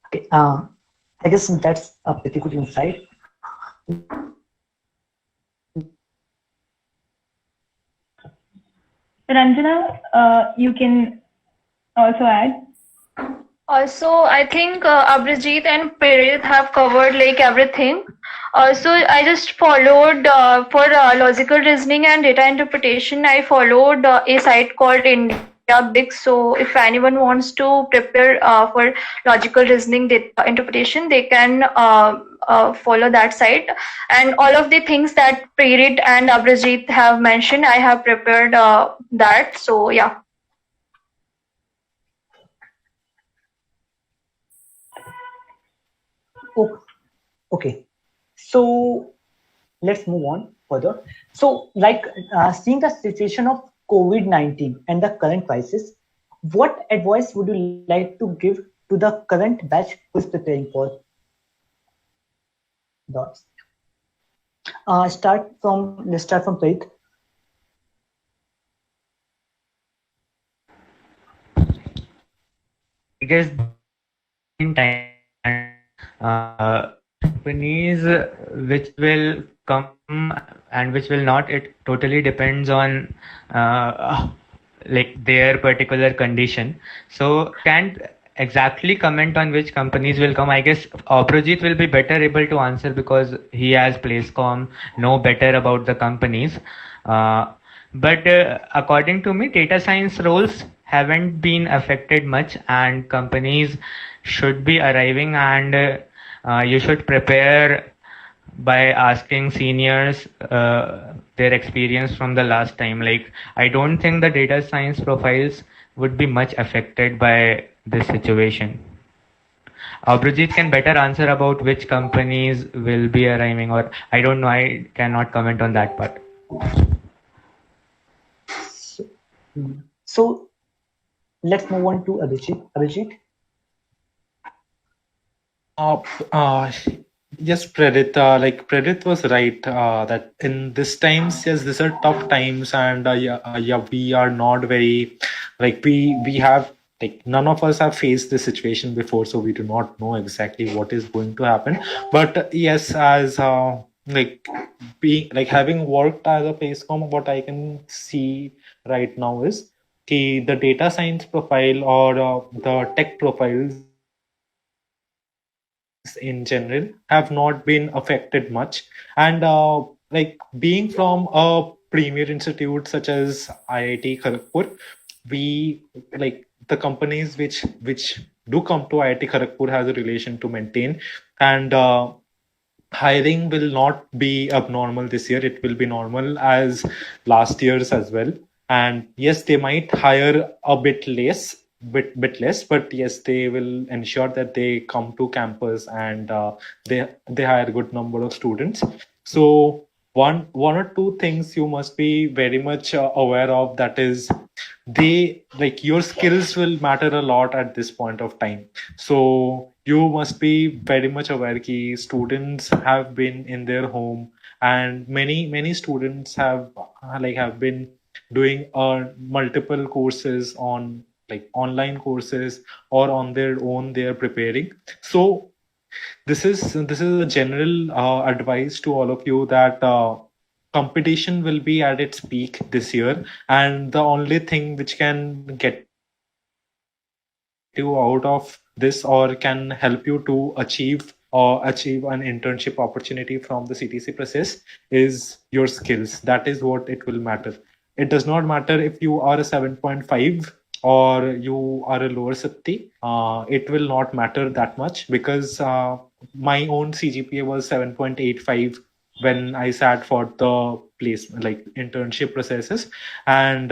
Okay, I guess that's a pretty good insight. Ranjana, you can also add. Also, I think Abhijit and Prerit have covered like everything. So I just followed for logical reasoning and data interpretation. I followed a site called India Big. So if anyone wants to prepare for logical reasoning data interpretation, they can follow that site. And all of the things that Prerit and Abhijit have mentioned, I have prepared that. So yeah. Okay, so let's move on further. So, like seeing the situation of COVID-19 and the current crisis, what advice would you like to give to the current batch who is preparing for dots? Let's start from Prerit. I guess in time, companies which will come and which will not, it totally depends on like their particular condition. So can't exactly comment on which companies will come. I guess Abhijit will be better able to answer because he has Placecom, know better about the companies. But according to me, data science roles haven't been affected much, and companies should be arriving, and you should prepare by asking seniors their experience from the last time. Like, I don't think the data science profiles would be much affected by this situation. Abhijit can better answer about which companies will be arriving, or I don't know, I cannot comment on that part. So let's move on to Abhijit. Yes, Prerit. Like Prerit was right that in these times, yes, these are tough times, and yeah, we are not very like we have like none of us have faced this situation before, so we do not know exactly what is going to happen. But yes, as like being like having worked as a Placecom, what I can see right now is the data science profile or the tech profiles in general have not been affected much, and like being from a premier institute such as IIT Kharagpur, we like the companies which do come to IIT Kharagpur has a relation to maintain, and hiring will not be abnormal this year. It will be normal as last year's as well. And yes, they might hire a bit less, but yes, they will ensure that they come to campus and they hire a good number of students. So one or two things you must be very much aware of, that is they like your skills will matter a lot at this point of time. So you must be very much aware that students have been in their home, and many students have been doing multiple courses on like online courses or on their own they are preparing. So this is a general advice to all of you that competition will be at its peak this year, and the only thing which can get you out of this or can help you to achieve an internship opportunity from the CTC process is your skills. That is what it will matter. it does not matter if you are a 7.5 or you are a lower SIPTI. It will not matter that much because my own CGPA was 7.85 when I sat for the internship processes, and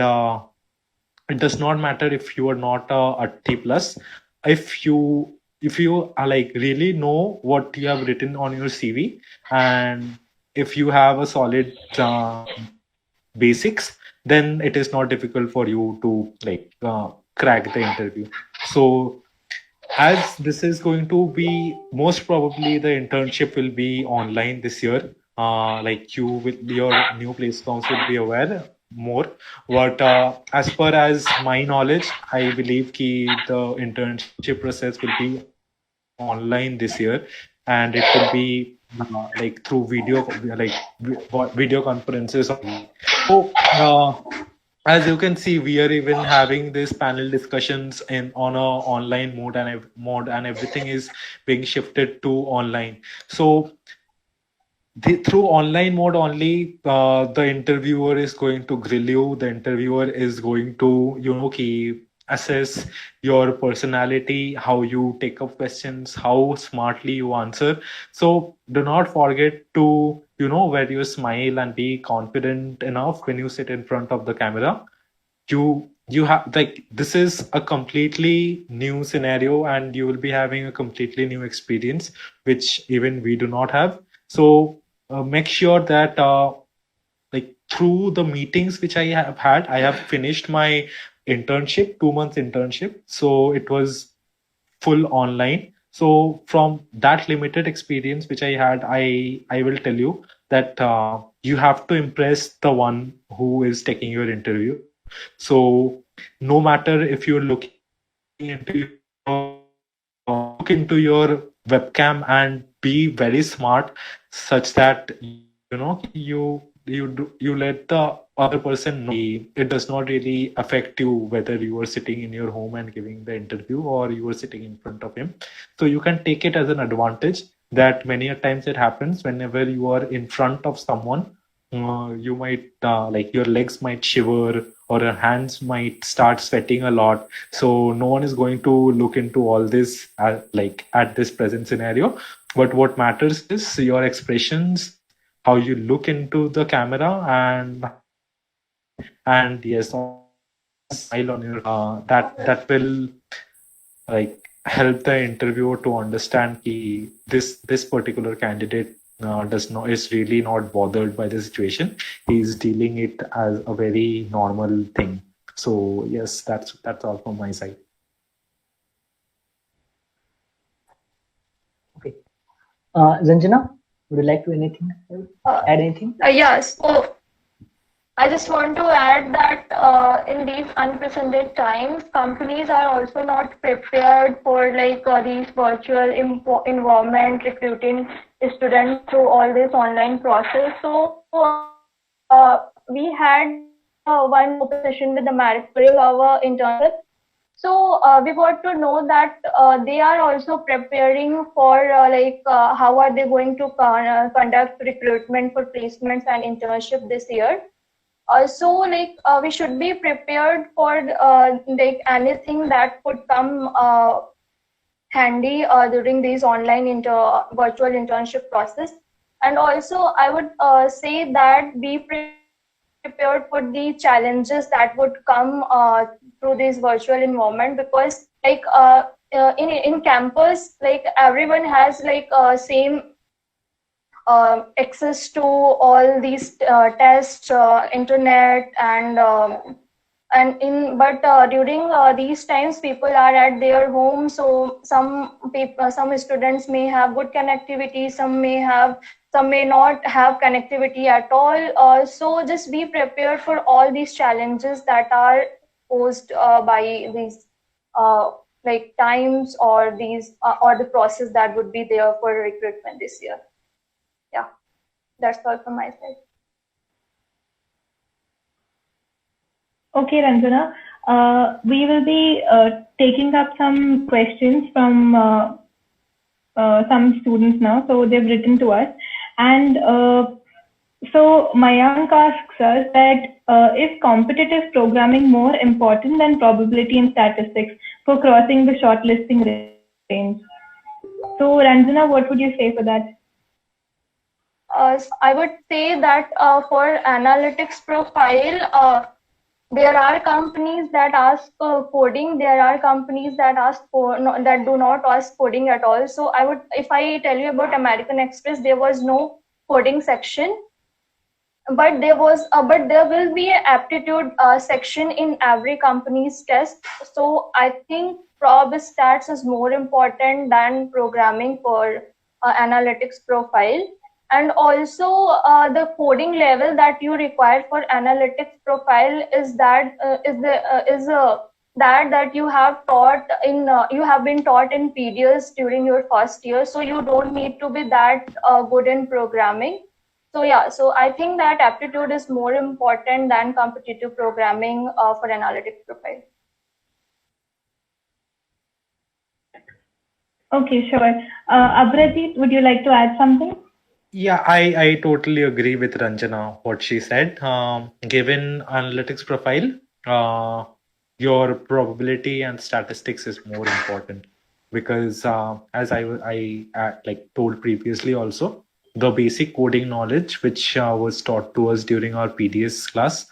it does not matter if you are not a T plus. If you really know what you have written on your CV, and if you have a solid basics, then it is not difficult for you to crack the interview. So as this is going to be, most probably the internship will be online this year. Your new place counts will be aware more. But as per as my knowledge, I believe the internship process will be online this year, and it will be through video conferences. So as you can see, we are even having this panel discussions on a online mode, and everything is being shifted to online. So through online mode only, the interviewer is going to grill you. The interviewer is going to assess your personality, how you take up questions, how smartly you answer. So do not forget to wear your smile and be confident enough when you sit in front of the camera. You have this is a completely new scenario, and you will be having a completely new experience which even we do not have. So make sure that through the meetings which I have had, I have finished my internship, 2 months internship. So it was full online. So from that limited experience which I had, I will tell you that you have to impress the one who is taking your interview. So no matter if you're looking into your webcam and be very smart, such that you let the other person know it does not really affect you whether you are sitting in your home and giving the interview or you are sitting in front of him. So you can take it as an advantage that many a times it happens whenever you are in front of someone, you might your legs might shiver or your hands might start sweating a lot. So no one is going to look into all this at this present scenario. But what matters is your expressions, how you look into the camera, and yes, smile on your that will help the interviewer to understand this particular candidate is really not bothered by the situation. He's dealing it as a very normal thing. So yes, that's all from my side. Okay, Zanjana, would you like to add anything? Yes. So I just want to add that in these unprecedented times, companies are also not prepared for these virtual environment, recruiting students through all this online process. So we had one session with the managerial our internship. So we got to know that they are also preparing for how are they going to conduct recruitment for placements and internship this year. So we should be prepared for anything that could come handy during these online virtual internship process. And also I would say that be prepared for the challenges that would come through this virtual environment, because in campus everyone has same access to all these tests, internet, but during these times people are at their home. So some students may have good connectivity, some may not have connectivity at all. So just be prepared for all these challenges that are posed by these times or these or the process that would be there for recruitment this year. Yeah, that's all from my side. Okay, Ranjana. We will be taking up some questions from some students now. So they've written to us, and So Mayank asks us that is competitive programming more important than probability and statistics for crossing the shortlisting range? So Ranjana, what would you say for that? I would say that for analytics profile, there are companies that ask coding. There are companies that ask for no, that do not ask coding at all. So I would, if I tell you about American Express, there was no coding section, but there will be an aptitude section in every company's test. So I think prob stats is more important than programming for analytics profile. And also the coding level that you require for analytics profile is that that you have taught in you have been taught in PDS during your first year, so you don't need to be that good in programming. So yeah, so I think that aptitude is more important than competitive programming for analytics profile. Okay, sure. Abhijit, would you like to add something? Yeah, I totally agree with Ranjana, what she said. Given analytics profile, your probability and statistics is more important because as I like told previously also, the basic coding knowledge which was taught to us during our PDS class,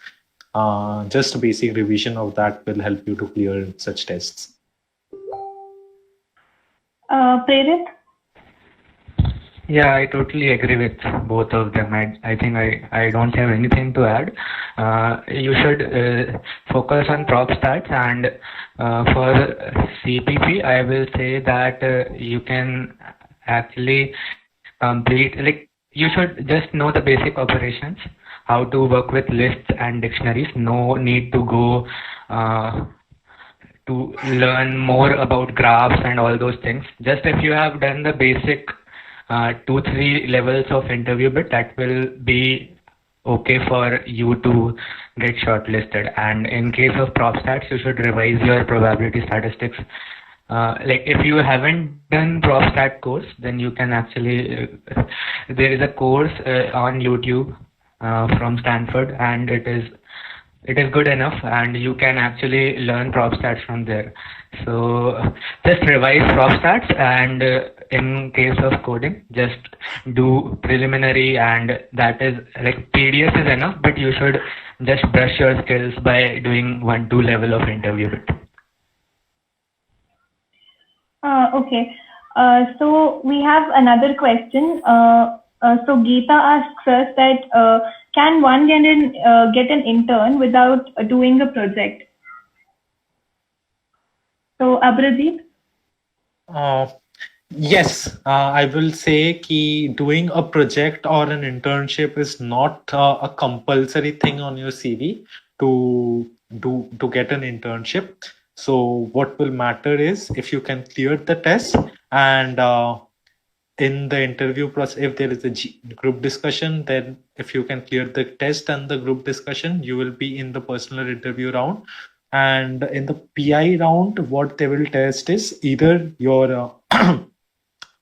just a basic revision of that will help you to clear such tests. Prerit? Yeah, I totally agree with both of them. I think I don't have anything to add. You should focus on prop stats, and for CPP, I will say that you can actually complete, like, you should just know the basic operations, how to work with lists and dictionaries. No need to go to learn more about graphs and all those things. Just if you have done the basic 2-3 levels of interview bit, that will be okay for you to get shortlisted. And in case of prop stats, you should revise your probability statistics. Like if you haven't done prop stat course, then you can actually there is a course on YouTube from Stanford, and it is good enough, and you can actually learn prop stats from there. So just revise prop stats, and in case of coding, just do preliminary, and that is like PDS is enough, but you should just brush your skills by doing 1-2 level of interview bit. Okay. So we have another question. So Geeta asks us that can one get an intern without doing a project? So Abhijit? Yes, I will say कि doing a project or an internship is not a compulsory thing on your CV to get an internship. So what will matter is if you can clear the test, and in the interview process, if there is a group discussion, then if you can clear the test and the group discussion, you will be in the personal interview round. And in the PI round, what they will test is either your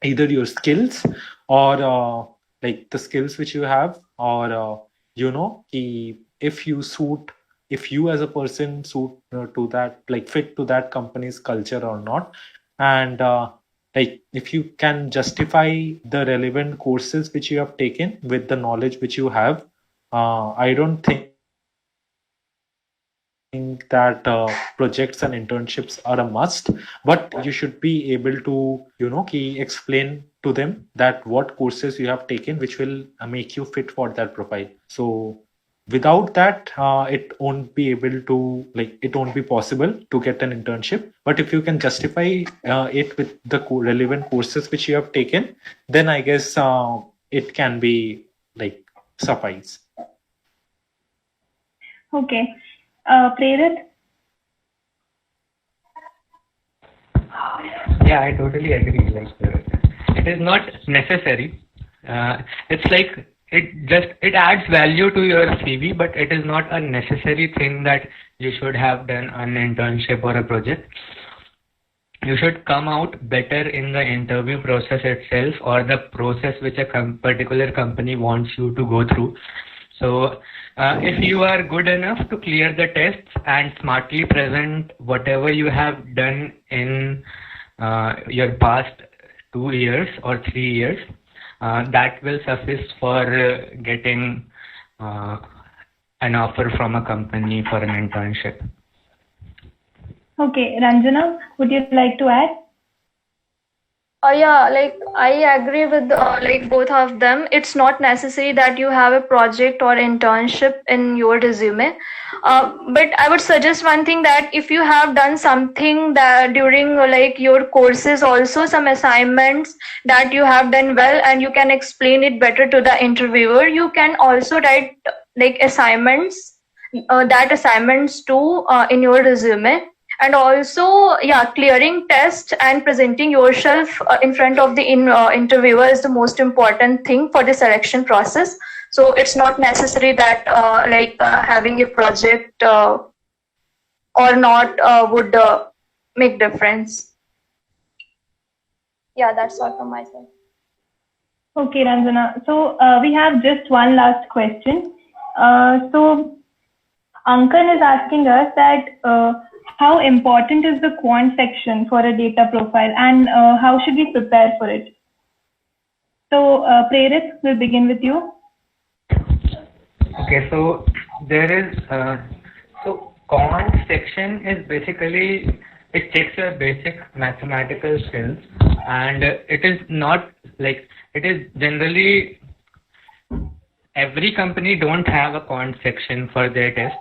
either your skills or like the skills which you have, or if you as a person suit to that, like fit to that company's culture or not, and like if you can justify the relevant courses which you have taken with the knowledge which you have. I don't think that projects and internships are a must, but you should be able to explain to them that what courses you have taken which will make you fit for that profile. So without that, it won't be possible to get an internship. But if you can justify it with the relevant courses which you have taken, then I guess it can be like suffice. Okay. Prerit? Yeah, I totally agree. Like it is not necessary. It's like it adds value to your CV, but it is not a necessary thing that you should have done an internship or a project. you should come out better in the interview process itself, or the process which a particular company wants you to go through. So if you are good enough to clear the tests and smartly present whatever you have done in your past 2 years or 3 years, that will suffice for getting an offer from a company for an internship. Okay, Ranjana, would you like to add? Yeah, like I agree with like both of them. It's not necessary that you have a project or internship in your resume. But I would suggest one thing, that if you have done something that during like your courses, also some assignments that you have done well and you can explain it better to the interviewer, you can also write like assignments, that assignments too in your resume. And also, yeah, clearing test and presenting yourself in front of the interviewer is the most important thing for the selection process. So it's not necessary that having a project or not would make difference. Yeah, that's all from my side. Okay, Ranjana. So we have just one last question. So Ankan is asking us that how important is the quant section for a data profile, and how should we prepare for it? So Prerit, we'll begin with you. Okay, so there is so quant section is basically, it checks your basic mathematical skills, and it is not like, it is generally, every company don't have a quant section for their test.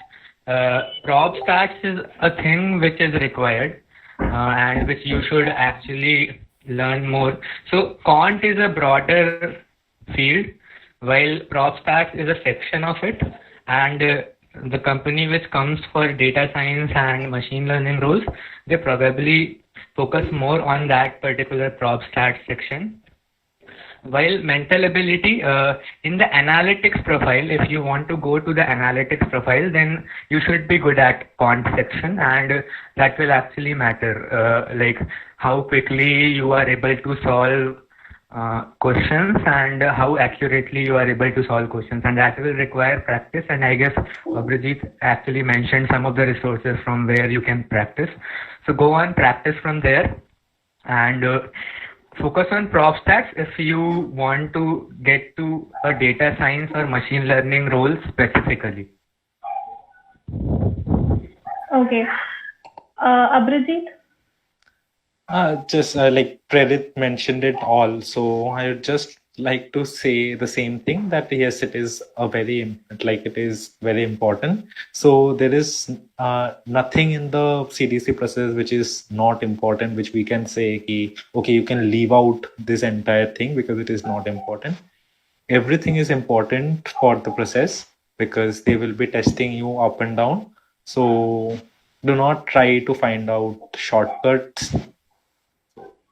Prob stats is a thing which is required and which you should actually learn more. So quant is a broader field, while prob stats is a section of it, and the company which comes for data science and machine learning roles, they probably focus more on that particular prob stats section. While mental ability, in the analytics profile, if you want to go to the analytics profile, then you should be good at quant section, and that will actually matter, like how quickly you are able to solve questions and how accurately you are able to solve questions, and that will require practice. And I guess Abhijit actually mentioned some of the resources from where you can practice. So go on, practice from there, and focus on prob stats if you want to get to a data science or machine learning role specifically. Okay. Abhijit? Just like Prerit mentioned it all, so I would just like to say the same thing, that yes, it is very important. So there is nothing in the CDC process which is not important, which we can say, okay, you can leave out this entire thing because it is not important. Everything is important for the process because they will be testing you up and down. So do not try to find out shortcuts.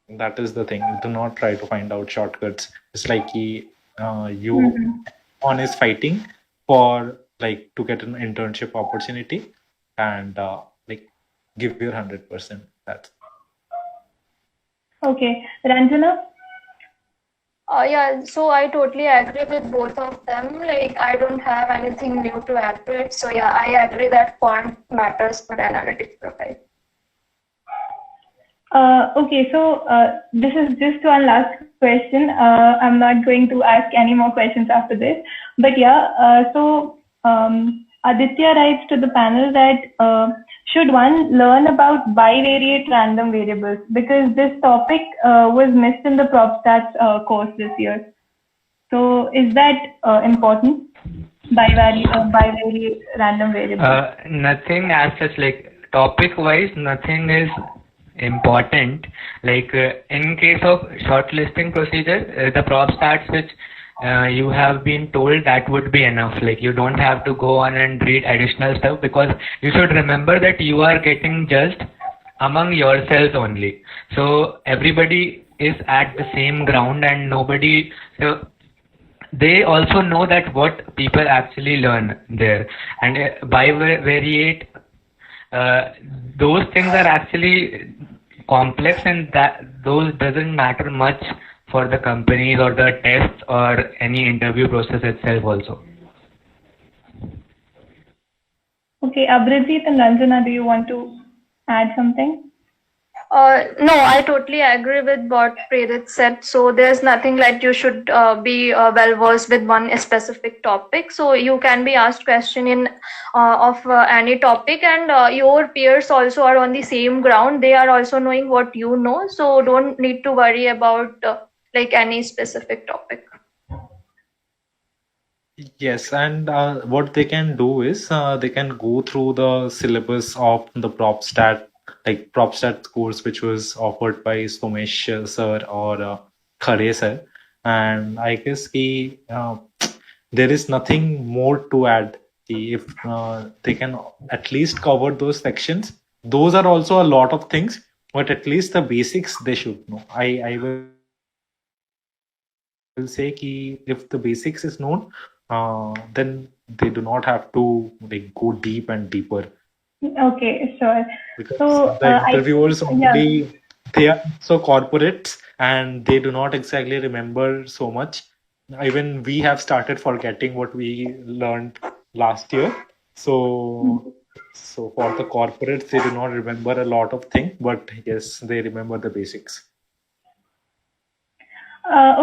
That is the thing. Do not try to find out shortcuts. It's like one is fighting for like to get an internship opportunity, and like give your 100%. That's okay. Ranjana? Yeah, so I totally agree with both of them. Like, I don't have anything new to add to it. So yeah, I agree that quant matters for analytics profile. Okay, so this is just one last question. I'm not going to ask any more questions after this. But yeah, so Aditya writes to the panel that should one learn about bivariate random variables, because this topic was missed in the PropStats course this year. So is that important? Bivariate random variables? Nothing as such, like topic wise, nothing is important. Like in case of shortlisting procedure, the prob stats which you have been told, that would be enough. Like you don't have to go on and read additional stuff, because you should remember that you are getting judged among yourselves only. So everybody is at the same ground, and nobody, so they also know that what people actually learn there. And bivariate, those things are actually complex, and that those doesn't matter much for the companies or the tests or any interview process itself also. Okay, Abhijit and Ranjana, do you want to add something? No, I totally agree with what Prerit said. So there's nothing like you should be well versed with one specific topic. So you can be asked question in of any topic, and your peers also are on the same ground. They are also knowing what you know. So don't need to worry about like any specific topic. Yes, and what they can do is they can go through the syllabus of the PropStat course, which was offered by Somesh sir or Khare sir. And I guess there is nothing more to add. If they can at least cover those sections, those are also a lot of things, but at least the basics they should know. I will say if the basics is known, then they do not have to like go deep and deeper. Okay, sure. Because So the interviewers yeah. they are so corporates and they do not exactly remember so much. Even we have started forgetting what we learned last year. So for the corporates, they do not remember a lot of things, but yes, they remember the basics.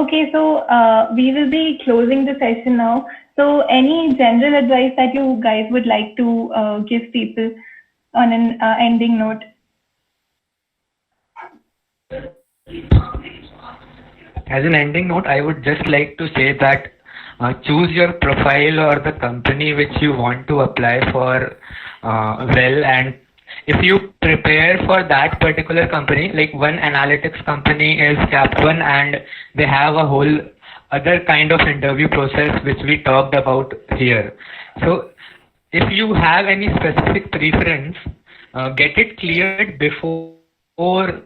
Okay, so we will be closing the session now. So any general advice that you guys would like to give people on an ending note? As an ending note, I would just like to say that choose your profile or the company which you want to apply for well, and if you prepare for that particular company, like one analytics company is Cap1, and they have a whole other kind of interview process which we talked about here. So if you have any specific preference, get it cleared beforehand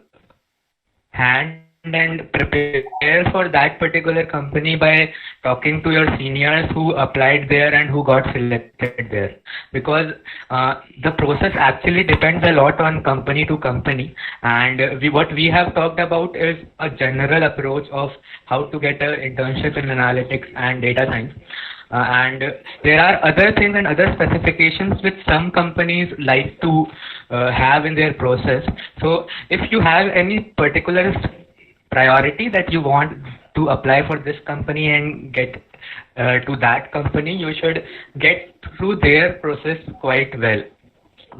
and prepare for that particular company by talking to your seniors who applied there and who got selected there, because the process actually depends a lot on company to company, and what we have talked about is a general approach of how to get an internship in analytics and data science. And there are other things and other specifications which some companies like to have in their process. So if you have any particular priority that you want to apply for this company and get to that company, you should get through their process quite well.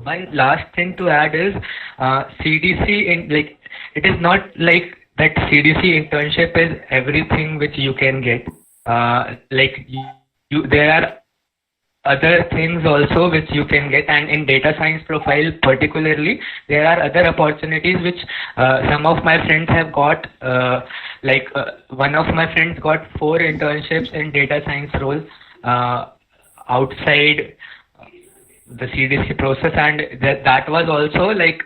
One last thing to add is CDC it is not like that CDC internship is everything which you can get. There are other things also which you can get, and in data science profile particularly, there are other opportunities which some of my friends have got. One of my friends got 4 internships in data science role outside the CDC process, and that was also like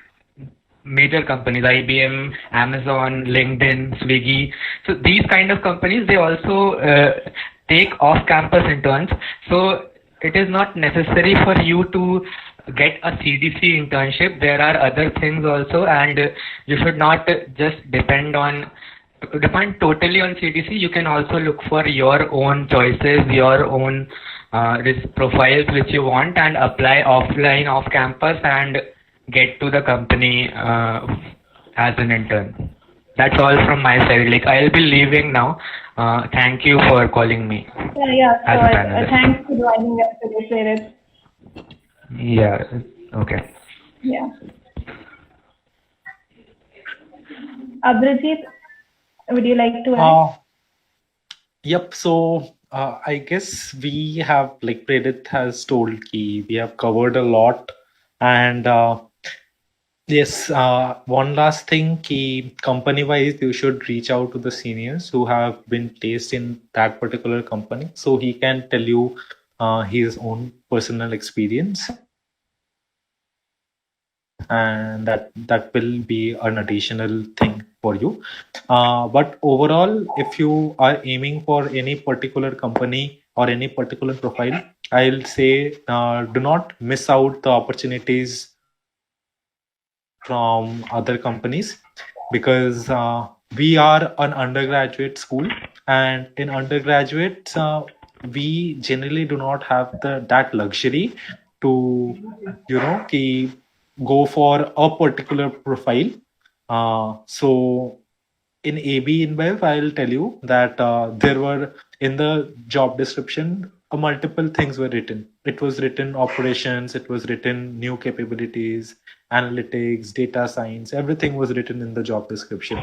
major companies, IBM, Amazon, LinkedIn, Swiggy. So these kind of companies, they also take off-campus interns. So it is not necessary for you to get a CDC internship. There are other things also, and you should not just depend totally on CDC. You can also look for your own choices, your own profiles which you want, and apply offline, off campus, and get to the company as an intern. That's all from my side. I'll be leaving now. Thank you for calling me. Yeah, sure. Thanks for joining us today, Prerit. Yeah, okay. Yeah. Abhijit, would you like to add? Yep. So I guess we have, like Prerit has told, we have covered a lot, and yes, one last thing, company wise, you should reach out to the seniors who have been placed in that particular company, so he can tell you his own personal experience, and that will be an additional thing for you. But overall, if you are aiming for any particular company or any particular profile, I'll say do not miss out the opportunities from other companies because we are an undergraduate school, and in undergraduates we generally do not have that luxury to go for a particular profile. So in AB InBev, I'll tell you that there were in the job description multiple things were written. It was written operations, it was written new capabilities, analytics, data science, everything was written in the job description.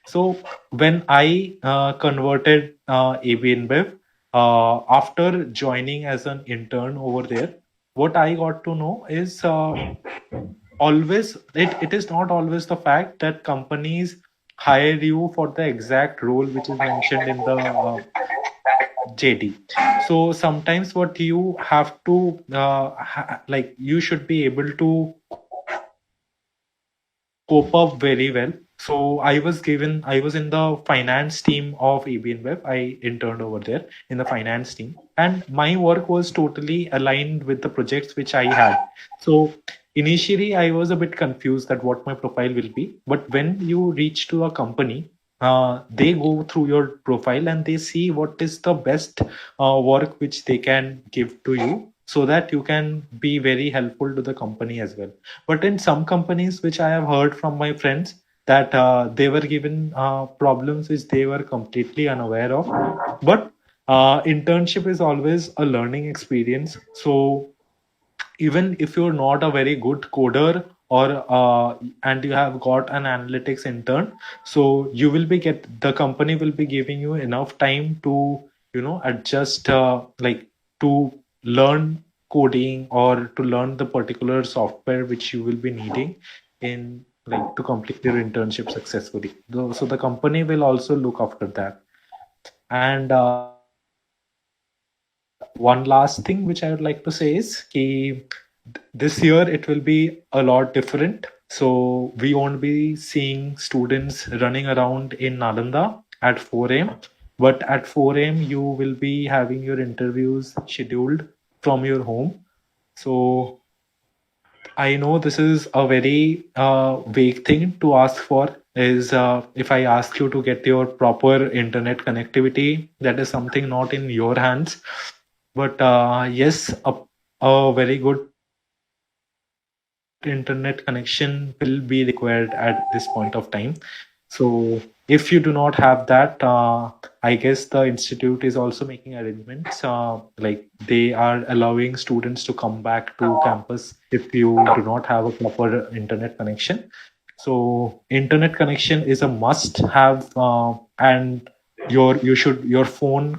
So when I converted AB InBev, after joining as an intern over there, what I got to know is always it is not always the fact that companies hire you for the exact role which is mentioned in the JD. So sometimes what you have to you should be able to cope up very well. So I was in the finance team of AB InBev. I interned over there in the finance team, and my work was totally aligned with the projects which I had. So initially I was a bit confused that what my profile will be, but when you reach to a company, they go through your profile and they see what is the best work which they can give to you, so that you can be very helpful to the company as well. But in some companies, which I have heard from my friends, that they were given problems which they were completely unaware of. But internship is always a learning experience. So even if you're not a very good coder or and you have got an analytics intern, so you will be the company will be giving you enough time to adjust to learn coding or to learn the particular software which you will be needing in to complete your internship successfully. So the company will also look after that. And one last thing which I would like to say is this year it will be a lot different. So we won't be seeing students running around in Nalanda at 4 a.m. But at 4 a.m. you will be having your interviews scheduled from your home. So I know this is a very vague thing to ask for. Is if I ask you to get your proper internet connectivity, that is something not in your hands. But yes, a very good internet connection will be required at this point of time. So if you do not have that, I guess the institute is also making arrangements. Like they are allowing students to come back to campus if you do not have a proper internet connection. So internet connection is a must have, and your phone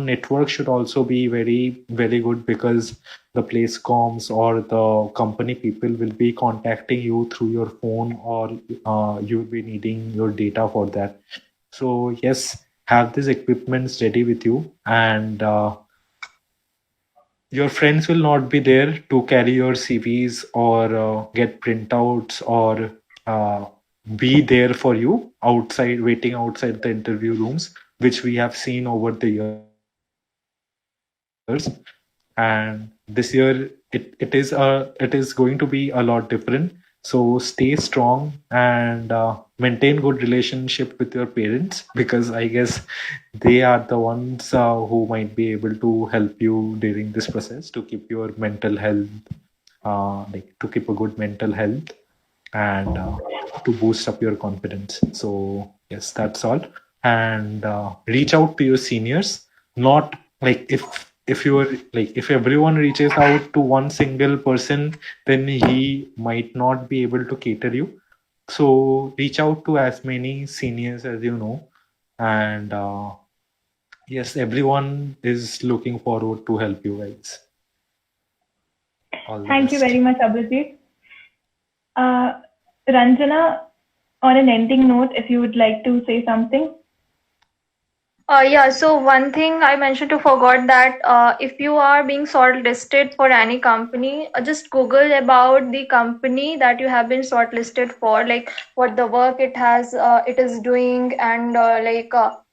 network should also be very, very good, because the place comms or the company people will be contacting you through your phone, or you will be needing your data for that. So yes, have these equipments ready with you, and your friends will not be there to carry your CVs or get printouts or be there for you outside, waiting outside the interview rooms, which we have seen over the years. And this year it is going to be a lot different. So stay strong and maintain good relationship with your parents, because I guess they are the ones who might be able to help you during this process to keep your mental health, to keep a good mental health, and to boost up your confidence. So yes, that's all. And reach out to your seniors. Not like if everyone reaches out to one single person, then he might not be able to cater you. So reach out to as many seniors as you know. And yes, everyone is looking forward to help you guys. Thank you very much, Abhijit. Ranjana, on an ending note, if you would like to say something. Yeah, so one thing I mentioned to forgot that if you are being shortlisted for any company, just Google about the company that you have been shortlisted for, like what the work it is doing, and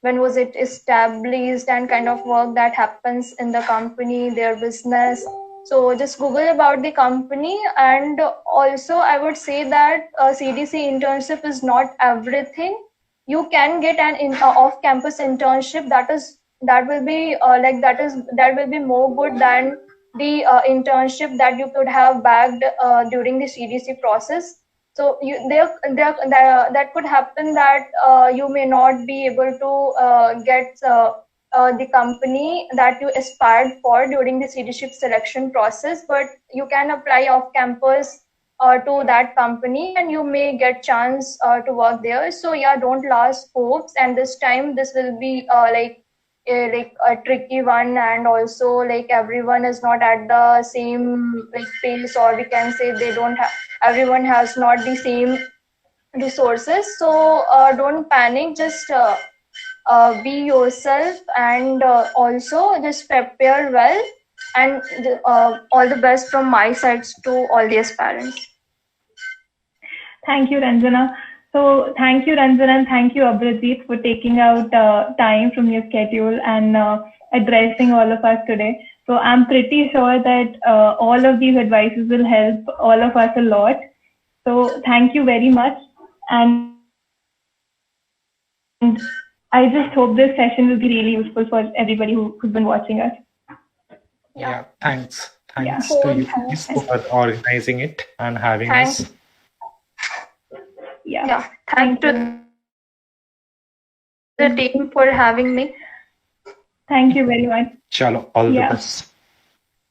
when was it established, and kind of work that happens in the company, their business, So just Google about the company, and also I would say that CDC internship is not everything. You can get an off-campus internship that will be more good than the internship that you could have bagged during the CDC process. So that could happen that you may not be able to get the company that you aspired for during the CDC selection process, but you can apply off campus to that company and you may get chance to work there. So yeah, don't lose hopes, and this time this will be like a tricky one, and also like everyone is not at the same like pace, or we can say they don't have, everyone has not the same resources. So don't panic, just be yourself, and also just prepare well, and all the best from my side to all the aspirants. Thank you, Ranjana. So thank you, Ranjana, and thank you, Abhijit, for taking out time from your schedule and addressing all of us today. So I'm pretty sure that all of these advices will help all of us a lot. So thank you very much. And I just hope this session will be really useful for everybody who's been watching us. Yeah, thanks. Yeah. Thanks to you for organizing it and having Thanks. us. Yeah. Thank you the team for having me. Thank you very much. Chalo, all the Yeah. best.